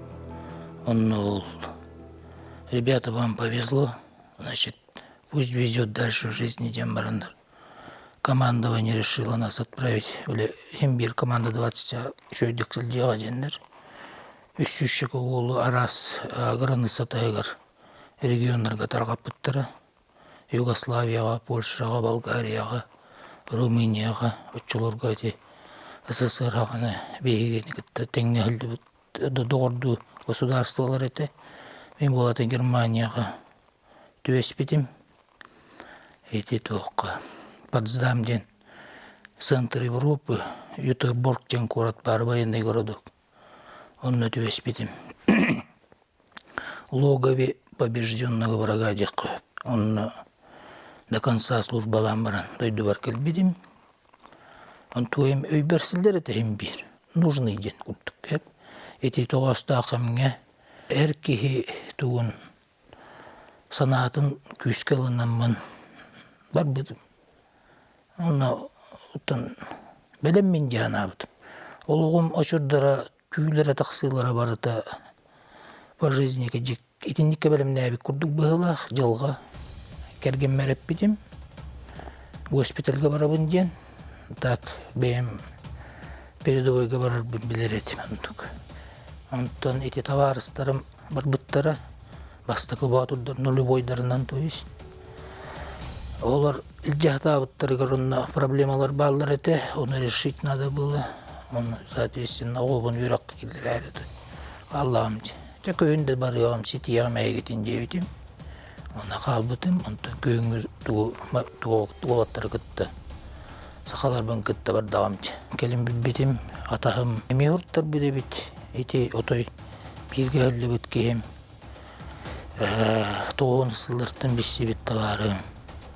Ребята, вам повезло. Значит, пусть везет дальше в жизни дем барандар. Командование решило нас отправить. Химбир команда 20 еще дексельдега жендер. Үсүшек олу арас граница тайгар регионларга таргап буттара. Югославияга, Польшага, Болгарияга, Румынияга, оччолорга ти СССР-га бейгени кытта теңне хылды догорду государстволар эте. Мен болатын Германияга түбеспитим. Эти тоққа. Потсдам ден. Центр Европы, Ютерборг ден город бар, военный городок. Он түбеспитим. Логове побежденного врага дек. Он до конца службалан баран. Дойду бар келбидим. Он туем өйберсілдер эте химбир. Нужный ден куттук. Эти тоғастақы мне эркихи тугун санатын күскеліннен бар бұдым. Оны ұттан бәлем мен жана бұдым. Олығым очырдара күйлері тақсылары барыта по жизни кәжік. Итіннікке бәлем нәбік күрдік бұғылақ жылға кәрген мәріп бідім. Госпитальға барабын ден. Так, бәйім передовойға барар бін білер етім. Онтан эти товарыстарым бар бұттара бастықы батырдар нулевойдарынан то есть. Олар илжахта бұттарығар онна проблемалар баллар эте, оны решить надо было. Он, соответственно, оғын үйраққа келдер әреді. Allah'ım de. Tek öğünde barıyorum, siti yağmaya gitin cevdim. Ona kalbıdım, ondan köyümüz tuğalatları gıttı. Sakalar ben gıttı var dağımcı. Kelim bitim, atahım. Emiyurtlar bir de bit. Eti otoy bir geldi bitkiyim. Toğun ısıldırttım bir sivit tavarım.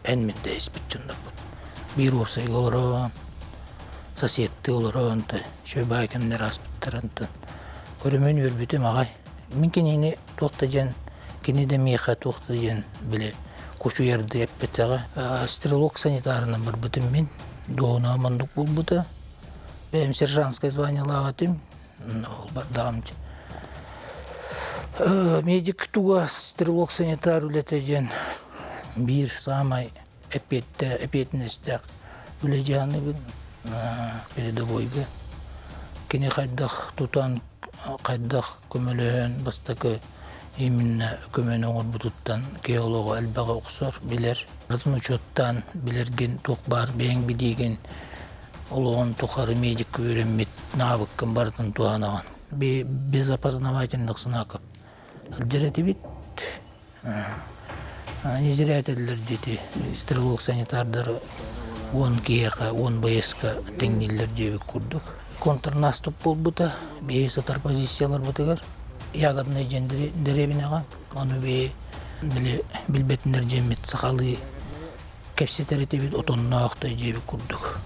En mindeyiz bütçünler bu. Bir olsaydı olur o. Sasiyetti olur o. Şöyle bakimler asbittarantın. Körümün yürübütüm ağay. Minkin yine toxtajan, kini de miha toxtajan bile koşu yerde yapbetağı. Стрелок санитарынан bir bütün min. Doğuna amanduk bulbuda. Benim сержантское звание лағатым. Ol damcı. Медик туга стрелок санитар үлетеген bir самай эпетнестер үлежаны bin передовойга. Kini қайдақ тутан қайдақ көмөлөөн бастакы именно көмөнө орбутуттан геолога албага оксор билер. Атын учоттан билерген ток бар бең бидеген олоон тухары медик үйрөнмет навыккын бартын туанаган. Без опознавательных знаков. Алжиретибит. Не зря этилер дети. Стрелок санитардары 10 кияка, 10 БСК теңнелер жебек курдук. Контрнаступ болбута, бей сатар позициялар бутыгар. Ягодный жен деребинага, onu билбетинер жемет сакалы кепсетерите бит отонна актай жеби курдук.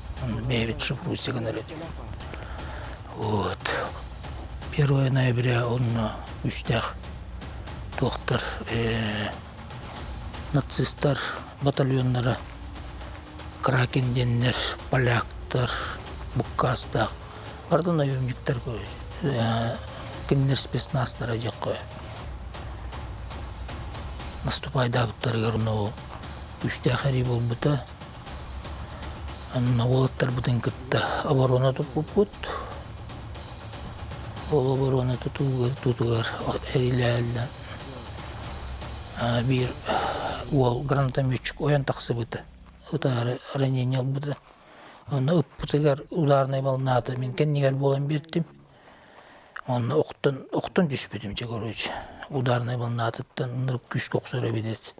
Бейбит шифрусиган эреди. Вот. 1 ноября он үстях доктор нацисттар батальоннары Кракен деннер, поляктар, буккастар. Бардын өйімдіктер көз. Кеннер спецнастар ажақ қой. Наступай дабыттар көріні үште ақари бол бұта. Анна олаттар бұтын күтті. Оборона тұтып бұт. Ол оборона тұтуғар әрілі. Bir ол гранатометчик оян тақсы бұты. Утары ранение албыды. Оны ұппытығар ударный волнаты. Мен кеннегер болан берттім. Оны оқтын түспедім, короче. Ударный волнатыттан нұрып күш көксөрі бедет.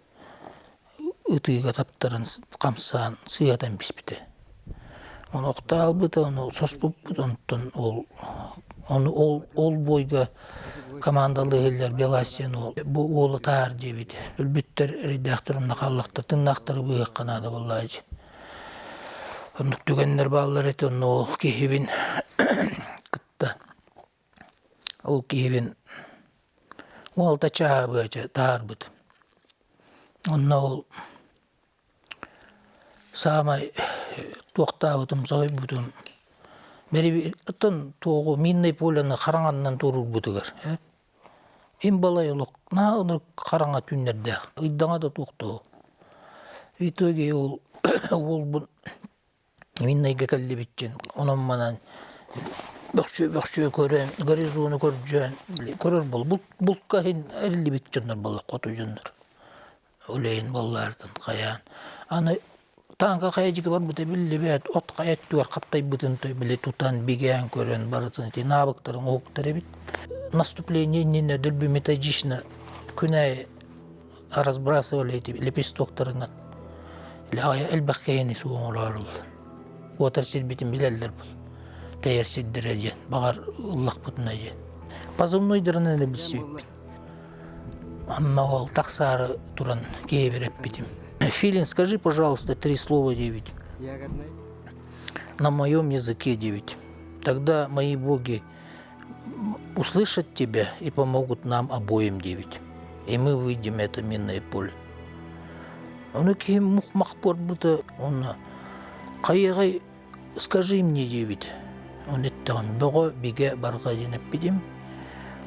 Үтіға таптарын қамсан, сыятан біспеді. Оны оқта албыды, оны сос бұппыды. Оны ол бойға командалы елер Беласен ол. Бұл олы тағар жебеді. Үлбіттер редакторымна қаллақты тыңнақтары бұйық қанады болайжы. Онық түгенлер балылар еті, оны ол кейбін күтті. Ол кейбін ол та чаға бұйачы тағар бұды. Оны ол самай тоқта бұдым, зой бұдым. Бәрі ұттын тоғы минный поляны қараңаннан тұрыр бұдығар. Ем балай олық оны қараңа түннерде. Ыйдаңа да туқты. В итоге ол бұл миннайга кәлі бітчен. Онын манан бөкчө көрен, горизоны көрджен, көрер бол. Бұлтқа хен әрілі бітченler болы, қоту жөнлер. Олейін боллардың қаян. Аны танка қаяжығы бар бұта білі бәт, отқа әтті бар, қаптай бұтын той білі тұтан, бігән көрен, барытын, набықтарын, оқтары бит. Наступление не дөлбі методично күнәй разбрасывали эти лепестоктарынан. Әлбәқ кәйені суын оларыл. Отар сербетін біләлдер бұл. Тәйір седдір әден, бағар ұллақ бұтын әден. Позывнойдырынан әлбісі өп. Анна ол тақсары туран кейбір әппетім. Филин, скажи, пожалуйста, 3 слова 9. На моем языке 9. Тогда мои боги услышат тебя и помогут нам обоим 9. И мы выйдем это минное поле. Он кем мухмахпор будто он кайгай скажи мне 9. Он это бого бега баргадин апидим.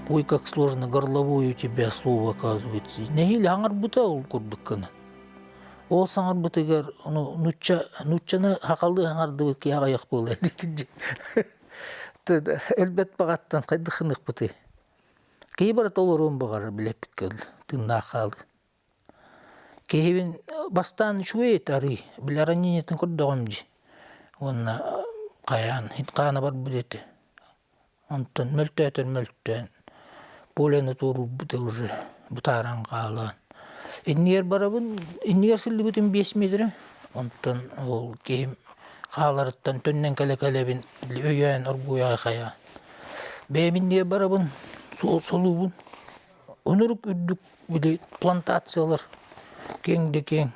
Ой, как сложно горловое у тебя слово оказывается. Не или ангар будто ол курдуккана. Ол саңар бутыгар нуччаны хакалды аңарды бит кияга як болду. Элбет багаттан кайды хынык быты. Кейбір толорун багар билеп кел тынна калды. Кейбин бастан шуе тари биларанинетин көрдөгөмжи. Онна каян хиткана бар билети. Онтон мөлтөтөн полени туру бute уже бутаран калан. Иннер барабын, иннер сылды бүтін 5 метр. Онтон ол кейім қаларыттан төннен кәлі-кәлебін өйен ұргуяға қая. Бәймін не барабын, солубын. Онырық үддік біле плантациялар кең.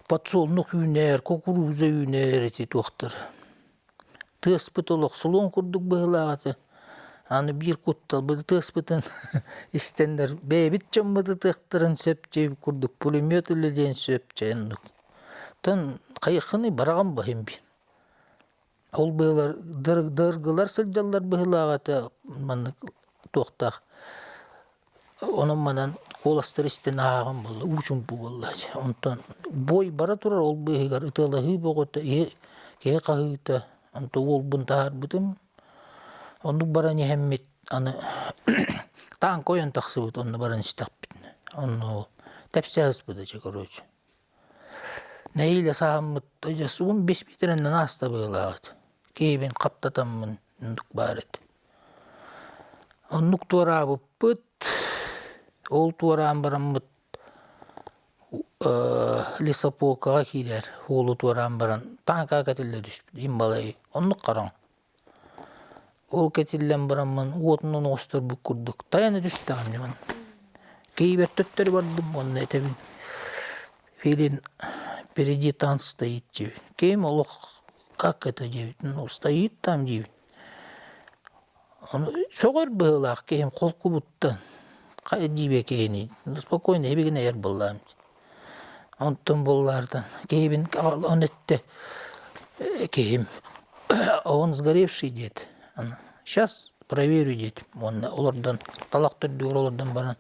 Подсолнук үйнер, кукуруза үйнер еті тоқтыр. Тыспыт олық сұлон күрдік бұғылағаты. Аны bir kuttал бұл тыспытын істендер. Бәйбіт жаммыды тықтырын сөп жейіп күрдік. Пулемет үледен сөп жайындық. Тын қайықыны бараған бағым бен. Ол бұғылар дырғылар сылжалар бұғылағаты тоқтақ. Оның манан қоластыр істен ағын болды. Учын бұғылар. Онтан бой бара тұрар ол бұғығар. Үтілі бұғыты, кей қағыты. Онтан ол бұнтағар бұдым. Оннук баран ехеммет, аны таң койон тақсы бұд, онны баран істақпын. Онны тәпсәғыз бұды, короче. Нәйілі сағаммыт, 15 метрінен аста бұғылағыд. Кейбен қаптатаммын, оннук бар еді. Оннук туара бұп бұд, ол туаран бараммыт лесополкаға кейдер, олу туаран баран, таң кәкәтілі түспід, имбалай, оннук қаран. Ол кетиллен барамын, отынын остыр бұк күрдік. Таяны түстіғам немін. Кейбер төттері бардым, онын әтебін. Филин впереди танк стоит жебін. Кейм олық, как это жебін? Стоит там жебін. Соғыр бұғылақ, кейм қолқы бұттан. Қай жебе кейні. Спокойно, ебеген әйер болам. Онтын боллардан. Кейбін он әтті. Кейм. Он сгоревший дед. Сейчас проверю дед. Олардан талақ түрдігір олардан баран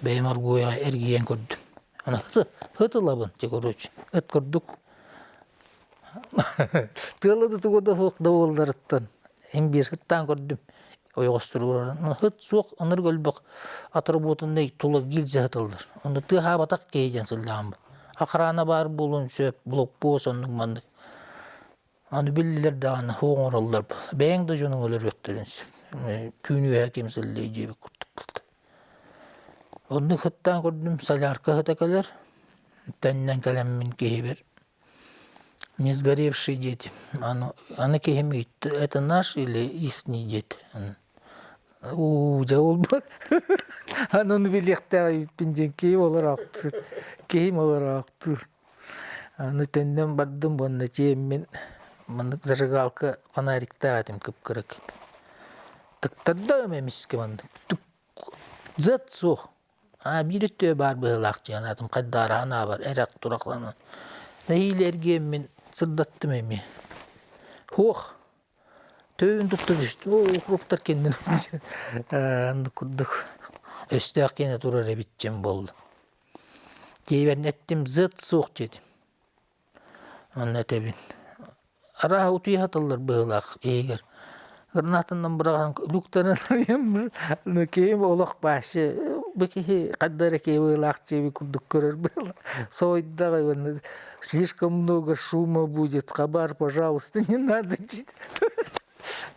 бәйім аргуяға әргейен көрдім. Хытылабын, короче. Эт көрдік. Тылады тұғыда фоқда олдарыттан. Ембер хыттан көрдім. Ойғыстыры баран. Хыт соқ, аныр көлбіқ атырботындай тұлы гилзе хытылдар. Оны тұға батақ кейден сылдағым. Ақырана бар болын сөп, блокпост оның манды. Аны білілер дағаны хоғын оралдар бұл. Бәйін да жоның өлер өктерінсі. Түйіні әкем сілдей жебі күрттік бұлды. Оны қыттан көрдім, салярка қытакалар. Тәннен кәлеммен кейбер. Не сгоревший дети. Аны кейім үйтті. Это наш или ихний дет? Жауыл бұл. Анын білектәғі үйтпінден кейім олар ақтыр. Кейім олар ақтыр. Аны тәннен бардым бұнна тейіммен. Мандык зажигалка фонарикта атым кып-кырык. Тыктарда өмеміске мандык. Зат соқ. Bir ötüye бар бұғылақ жан атым қайдары ана бар. Әрақ тұрақланы. Нәйілерге мен сырдаттым әме. Хоқ. Төвін тұтты düştü. О, құрықтар кендін. Анды күрдік. Östüğü kene turar ebitçem boldu. Кейберін әттім зыт соқ жеді. Онна тәбін. Араға ұтуя хаталар бұғылақ егер. Гранатынан бұраған люктарын кейім олық башы. Бұкеге қаддары кей бұғылақ жебі күрдік көрір бұғылақ. Сойддағы оны слишком много шума будет. Хабар, пожалуйста, не надо жеді.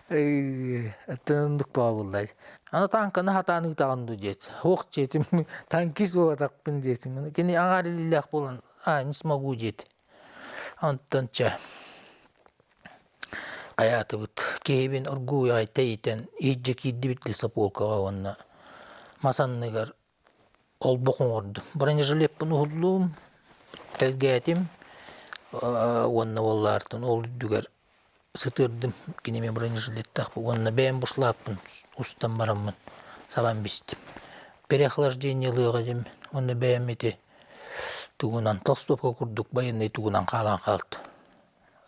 Атындық бауылай. Ана танканы хатаны тағанды деді. Оқ жетім, танкис болатақпын дедім. Кені аңар илілік болан, не смогу деді. Антонча. Аяты бұд. Кейбін ұргуй айта етен, ейджі кейді бітлі саполкаға онына. Масанныгар ол бұқын орды. Біріне жылеп бұны ұллуым, тәлге әтім, онына олардың ол дүгер. Сытырдым, кенеме біріне жылеттақ бұл. Онына бәйін бұшлаппын, ұстан барамын, сабан бістім. Переохлаждениялыға дем, онына бәйін мете туғынан толстопқа күрдік, байындай туғынан қалан қалды.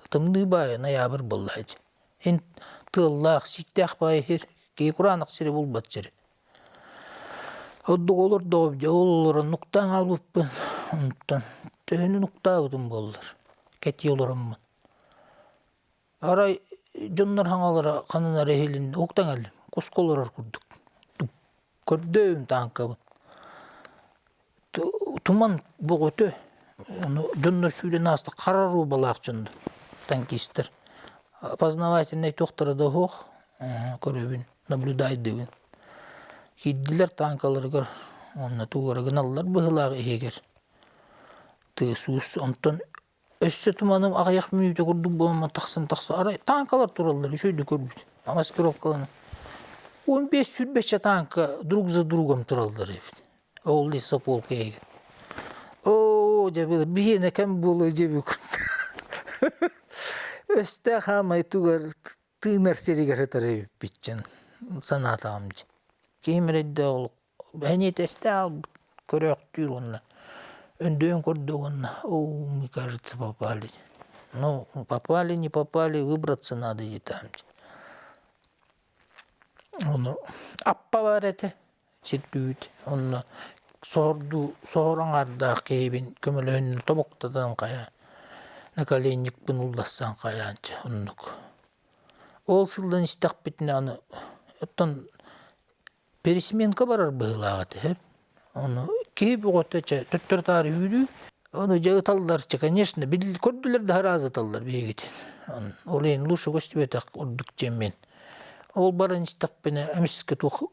Тымды байы, ноябр боллайды. Ен тыллақ, сиктәқ байы хер, кей құранық сірі бұл бат сірі. Оддық олар доғып, оларын нұқтан алыппын, ұнттан. Төхіні нұқта өтім болдыр. Кәтей оларымын. Арай жоннар хаңалара қанынар әйелін оқтан әлі, қосқоларар күрдік. Көрдөйім танкабын. Туман бұқ өті, жоннар сүйрен асты қарару балақ жонды, танкистер. Познавательный тоқтары да хоқ, көрөбін, наблюдайдығын. Кейділер танкаларығар, онына туғары ғыналар бұғылағы егер. Тығысуыз, онтан өссі туманым ағаяқ мүйді күрдік болма тақсын-тақсы. Арай танкалар туралар, үшөйді көрбіді. Маскировкаланы. 15 сүрбетші танка друг за другом туралдар ебіді. Ол лиса полка егер. О, жабылы, бейіне кәм болы жебі күрді. Өсті қамай туғар тыңар серігер әтір ебіп бітчен. Санаты амжы. Кейміреді ол. Бәнет әсті ал көрек түйір онына. Өнден көрді онына. О, мне кажется, попали. Ну, попали, не попали, выбраться надо етамжы. Оны аппа бар әті. Сетбүйді. Оны соғырың ардақ кейбін көмілі өнін тобықтадан қая. Наколенник бұн ұлдассан қаянчы. Ол сылдан істақ бітіне аны. Оттан пересменка барар бұғылағаты. Оны кейбі қотача төттір тары үйді. Оны жағыталдарча, конечно, көрділер де харазаталдар бейгетен. Ол ең лучше көстібетақ ұрдық жеммен. Ол барын істақ біне әміске тұқ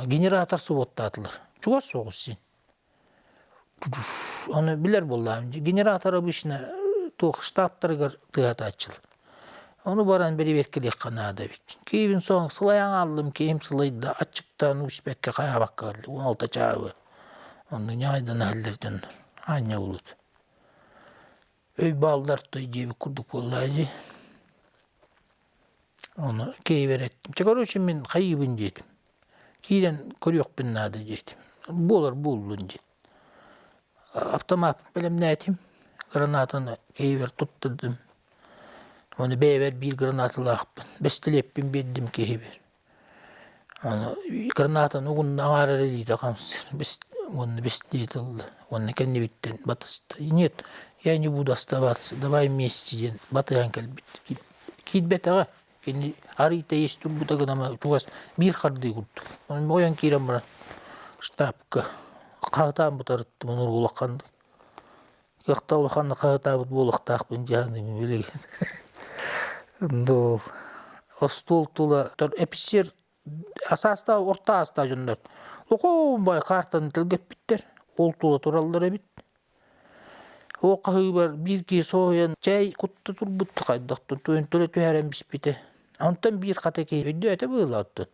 генератор суботтатылар. Чуғас соғыз сен. Оны білер болам. Генератор обычно тұқ штаптарға тұғат açılır. Onu baran beri verkeli kanada bit. Кейбін соң сылаян алым, кейім сылайды açıktan үспекке қая баққалы. 16 чағы. Onu ne aydan әлдер жондар. Anya uludu. Öy ballar toy cebi kurduk vallahi. Onu keyver ettim. Çakaroçum men kaybın jedim. Kiyden körüyok bin nada jedim. Bolar buldun je. Aptamap belem netim. Granatını keyver tutturdum. Onu beyver bir granatı laqpın. Bestilepin beddim keyver. Onu granatını uğunna ağararıydı kamsır. Onu бестлетал, он никогда не видит батаста. Нет, я не буду оставаться, давай вместе ден. Батыган калбит. Кит бетага, кени арита есть тут бутага нама чугас бир харды курдук. Он оян кирам бара штабка. Кагатан бутарытты мунур улакканды. Какта улакканды кагатабыт болуктакпын жаным билеген. Дол. Остол тула тор эписер асаста орта аста жондар. Лоқуым бай қартаны тілгеп біттер. Ол тула туралдар әбіт. О қағы бар бір кей соян чай құтты тұр бұтты қайдақтын. Тойын төлі түйәрен біз біті. Онтан бір қата кей өйді әті бұғылатты.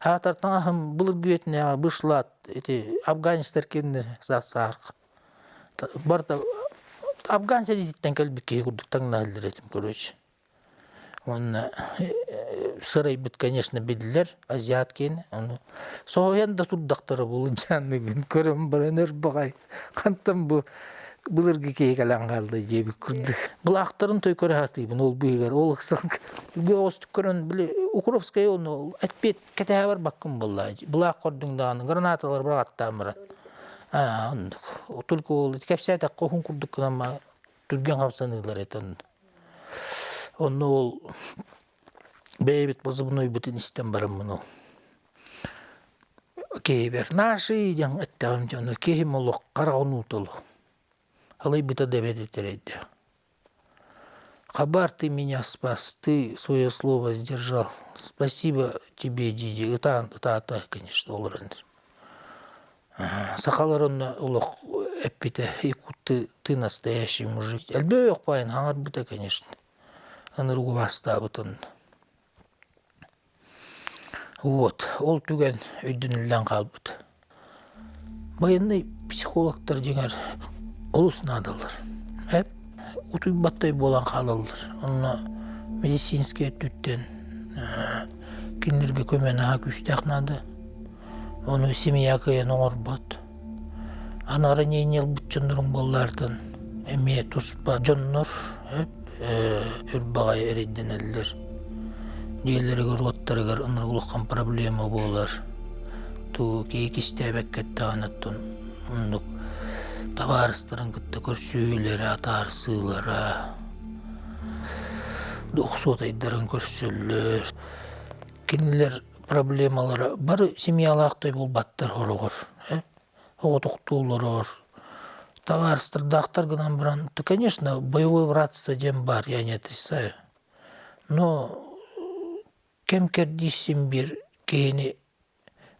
Хатартан ақым бұлыр күетіне бұшылат. Афганистар кендер сағырқ. Барда Афганистар етіттен кәлбі кей күрдік таңна әлдер етім көрөші. Он сырай бит, конечно, бедлер, азиат кен. Соян да тут доктора был жанны бин. Көрім бір өнер бағай. Қантым бұл Былыргы кейкалан қалды жебі күрді. Бұл ақтарын той көрі хатыйбын, ол бұйығар, ол ұқсақ. Үлге оғыстық көрін, білі, Укуровская оны әтпет кәтәе бар баққым болла. Бұл ақ көрдің дағаны, гранаталар бір аттамыра. Ондық. Только ол, кәпсәйті қоқын күрдік қынама, түрген қапсанығылар әті ондық. Оны ол бәйбет бозыбын ойбытын істен барым мұны. Кейбер, нашы жан әттәғым жаны, кейім олық, қарағын ұтылық. Алай быта дебет етерейді. Хабар, ты меня спас, ты свое слово сдержал. Спасибо тебе, Диди. Это, конечно, оларандыр. Сақалар онна олық әппеті, ты настоящий мужик. Әлбе өқ пайын, аңар бұта, конечно. Анырғы баста бұтын. Вот, ол түген өйдін үллән қалбыт. Байындай психологтар жеңер олыс надалар. Утуй баттай болан қалалар. Онна медицинская түттен кинлерге көмен аға күстәк нады. Оны семья кыян оңыр бат. Анары нейнел бұтчындырың боллардан. Әме тұспа жоннор үрбағай әрейден әлілер. Дейлерігер, оттарығар ынырғылыққан проблема болар. Ту кейкісті әбәккетті ғанаттын. Ондық табарыстырын күтті көрсөйлері, атар сыйлары. Доқсот айдарын көрсөлер. Кенелер проблемалары. Бары семьялақтай бұл баттар хорығыр. Оғытықтулыр. Табарыстырдақтар гынан біран. Конечно, боевое братство дем бар, я не отрицаю. Но кем кердейсін бір кейіні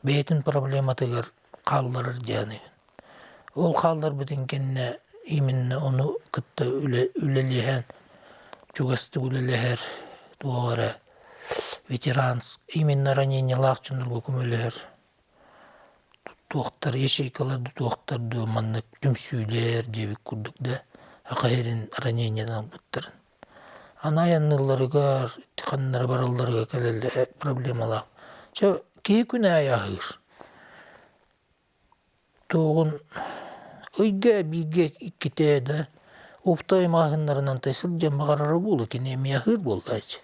бәйтін проблематығыр қалларыр жәні. Ол қаллар бүтін кенне именно оны күтті үлелеген, чугасты үлелегер, туағары ветеранс, именно ранение лақчынырғы көмелегер. Туақтар, ешейкаларды туақтарды маннық түмсүйлер жебік күрдікді, ақайрын ранениyadan бұттырын. Анаянныларыгар, тиханнары бараларыга кәлелі проблемалар. Кей күн аяғыр. Тоғын ұйға биге иккетеді. Оптай мағынларынан тайсыл жамағарары болы, кене мияғыр болды айчы.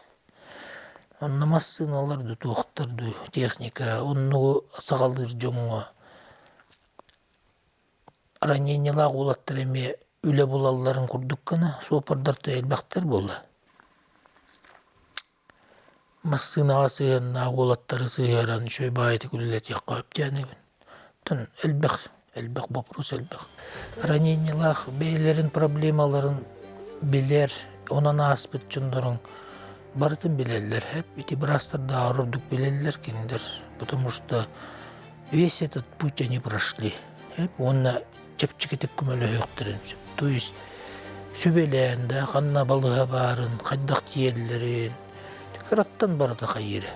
Онна массыналарды, тоқтарды, техника, онны сағалдыр жоңға. Ранениялар олаттыр әме үлі болаларын құрдық қана, сопардарды әлбақтар болды. Массынаға сыйған, ағолаттары сыйғаран, шөй байты күлілет яққап жәнігін. Тын әлбәқ вопрос әлбәқ. Ранениялар бейлерін проблемаларын білер, онан аспыт жүндірін бартын білелер. Эти брастарда арырдық білелер кендер, потому что весь этот путь они прошли. Онна чепчикетіп күмелі өқтірін. То есть сөбеләнді, қанна балыға барын, қайдақ тиелілерін, Караттан барады қайыры.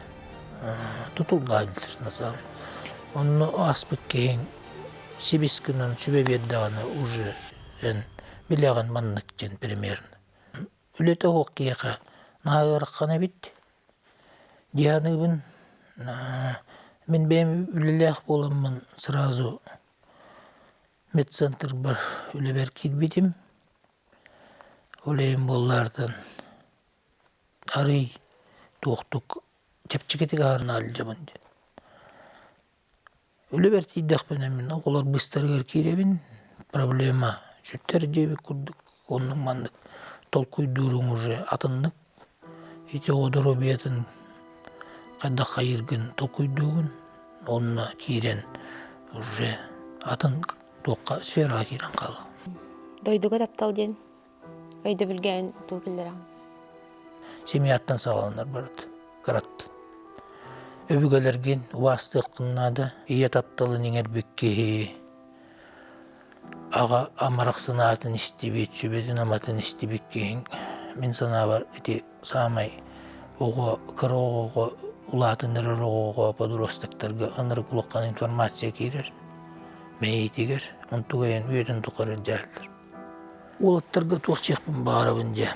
Тұтылды айдылыр, насам. Оны аспык кейін себескінен сөбе бердіғаны уже біліған маннық жен примерно. Үлеті оқ кейқа нағырық қана бітті. Диянығын мен бәйім үлеләқ боламын сразу медцентр бар үлебер келбедім. Олайым боллардан арый тоқтық чепчикетік ағарын алып жабын. Өлі бәр тейдақ бәнәмін, олар бұстарғар керебін, проблема сүттер жебі күрдік, оның мандық толқой дұрың уже атынлық, еті одыру бәтін қайда қайыргын толқой дұғын, онына керен уже атын тоққа сфераға керен қалы. Дойдуға таптал ден, өйді білген тұлкілдер ағын. Семьяттан сағаланар барады, қаратты. Өбігелерген уастық қыннады, ие тапталын еңер бөкке. Аға амарақ санатын істебет, сөбетін аматын істебет кейін. Мен сана бар, әте самай оғы, кір оғы, улатын әрір оғы, подуростықтарға аныр құлыққан информация керер. Мәйетегер, онтуғайын өйдің тұқырыр жәлдір. Олаттарға тоқчекпін бағарабын жа.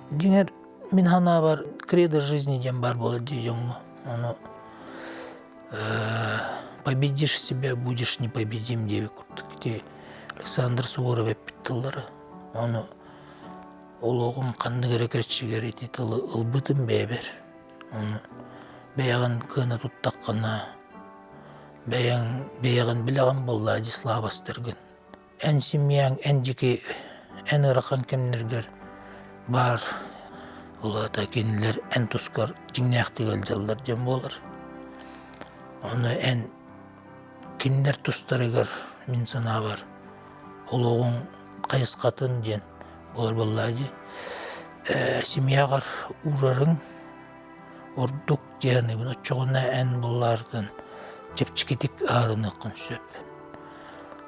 Деңер, мен хана бар, кредо жизни дем бар болады дейжіңі. Оны победишь себя, будешь непобедим деп күрдік. Александр Суворов эппиттыллары. Оны олоғым қанды керекерчигер ититылы ылбытын бәбер. Оны бәяғын кына туттаққына, бәяғын біліған болла Адислав Астыргын. Ән семьяң, ән жеке, ән ыраққан кемнергер бар. Олата кенілер ән тұскар жіңнәқтігіл жалдар жем болар. Оны ән кенілер тұстарығыр мен сана бар. Олоғын қайысқатын жен болар боллады. Семьяғар урарың ордук жаны бұны чоғына ән боллардың жепчикетик арыны құн сөп.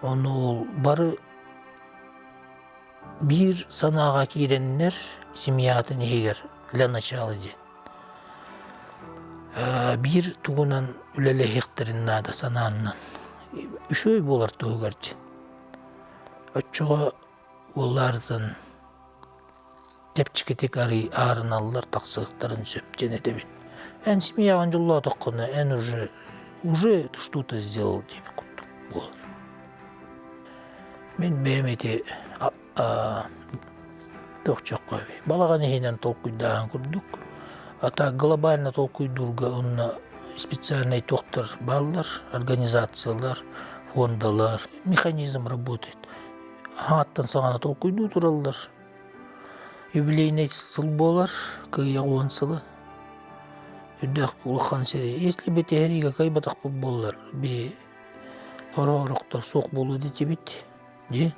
Оны ол бары bir sanağa girenler simyatın егер для начала жен. Bir тугунан үлеле хектерин да санааннан. Үшөй болар тугар жен. Өччөго олардын тепчикетик ары арыналлар таксыктарын сөп женетебин. Эн семьяган жолла токкуна эн уже что-то сделал деп курдум болар. Мен бемети тоқчоққа балаған ехенен толкуйдаған күрдік. Ата глобально толкуйдурга онна специальный тоқтар баллар, организациялар, фондалар, механизм работает. Аттан сағана толкуйду тураллар. Юбилейный сыл болар, кыя он сылы. Үддәк улахан сері. Если бы тәхериге кайбатақ бұл болар, бе ора-ороқтар соқ болу дете бит. Де?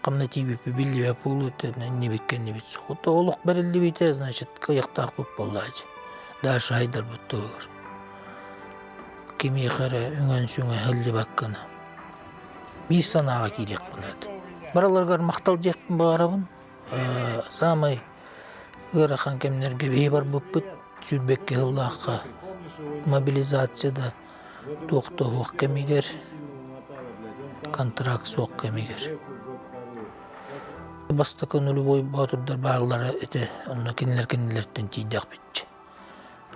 Қамна тибі білі пулу не беккен не бит. Ота олық бәрілі бейте, значит, каяқтақ бұл болады. Дашы айдар бұтты өғір. Кеме қара үңен сүңе хілі баққаны. Bir санаға керек бұнады. Бараларғар мақтал жекпін бағарабын. Самай ғырақан кемнерге бей бар бұппыт. Сүрбекке ғыллаққа мобилизацияда тоқты оқ кемегер. Контракт соқ кемегер. Бастықын үлі батырдар бағылары әті, онына кенелерден тейдіқ бетчі.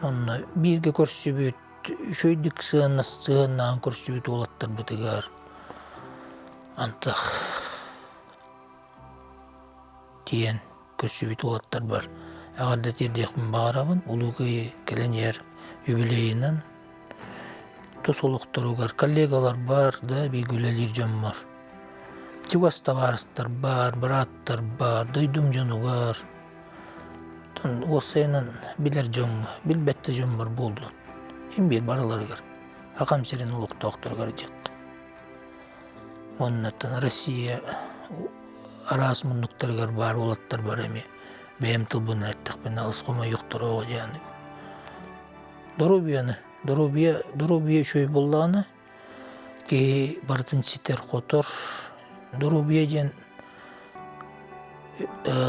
Онына бірге көрсі бөт, шөйдік сығыннан көрсі бөт олаттар бұтығар. Антақ тиен көрсі бөт олаттар бар. Әғарда тердеқпін бағарабын, ұлығы кәленер юбилейінен тосолықтар оғар. Коллегалар бар да бейгілелер жөн бар. Чугас товарыстар бар, браттар бар, дойдум жонугар. Осайынан билер жон, билбетті жон бар болды. Хем бир бараларгар. Ақам серен ұлықта оқтыргар жек. Оннаттан Россия арас мұнықтаргар бар, олаттар бар әме. Бәйім тылбын әттіқпен алыс қома юқтыр оға жаны. Доробия шөй боллағына, ке бартын ситер қотыр, Доробия жен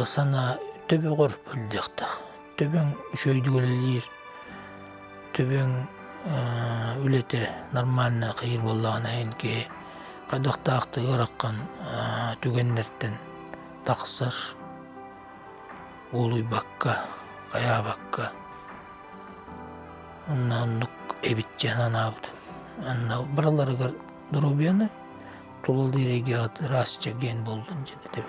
сана төбе ғор пүлдіқтақ. Төбен шөйдігілілер, төбен үлеті нормально қиыр боллағына әйін ке қадақтақты ғыраққан түгенлерден тақсыр, олуй баққа, қая баққа. Оннан эбит жанан абыды. Бараларыгар Доробияны тулалды региат расча ген болдун женетебит.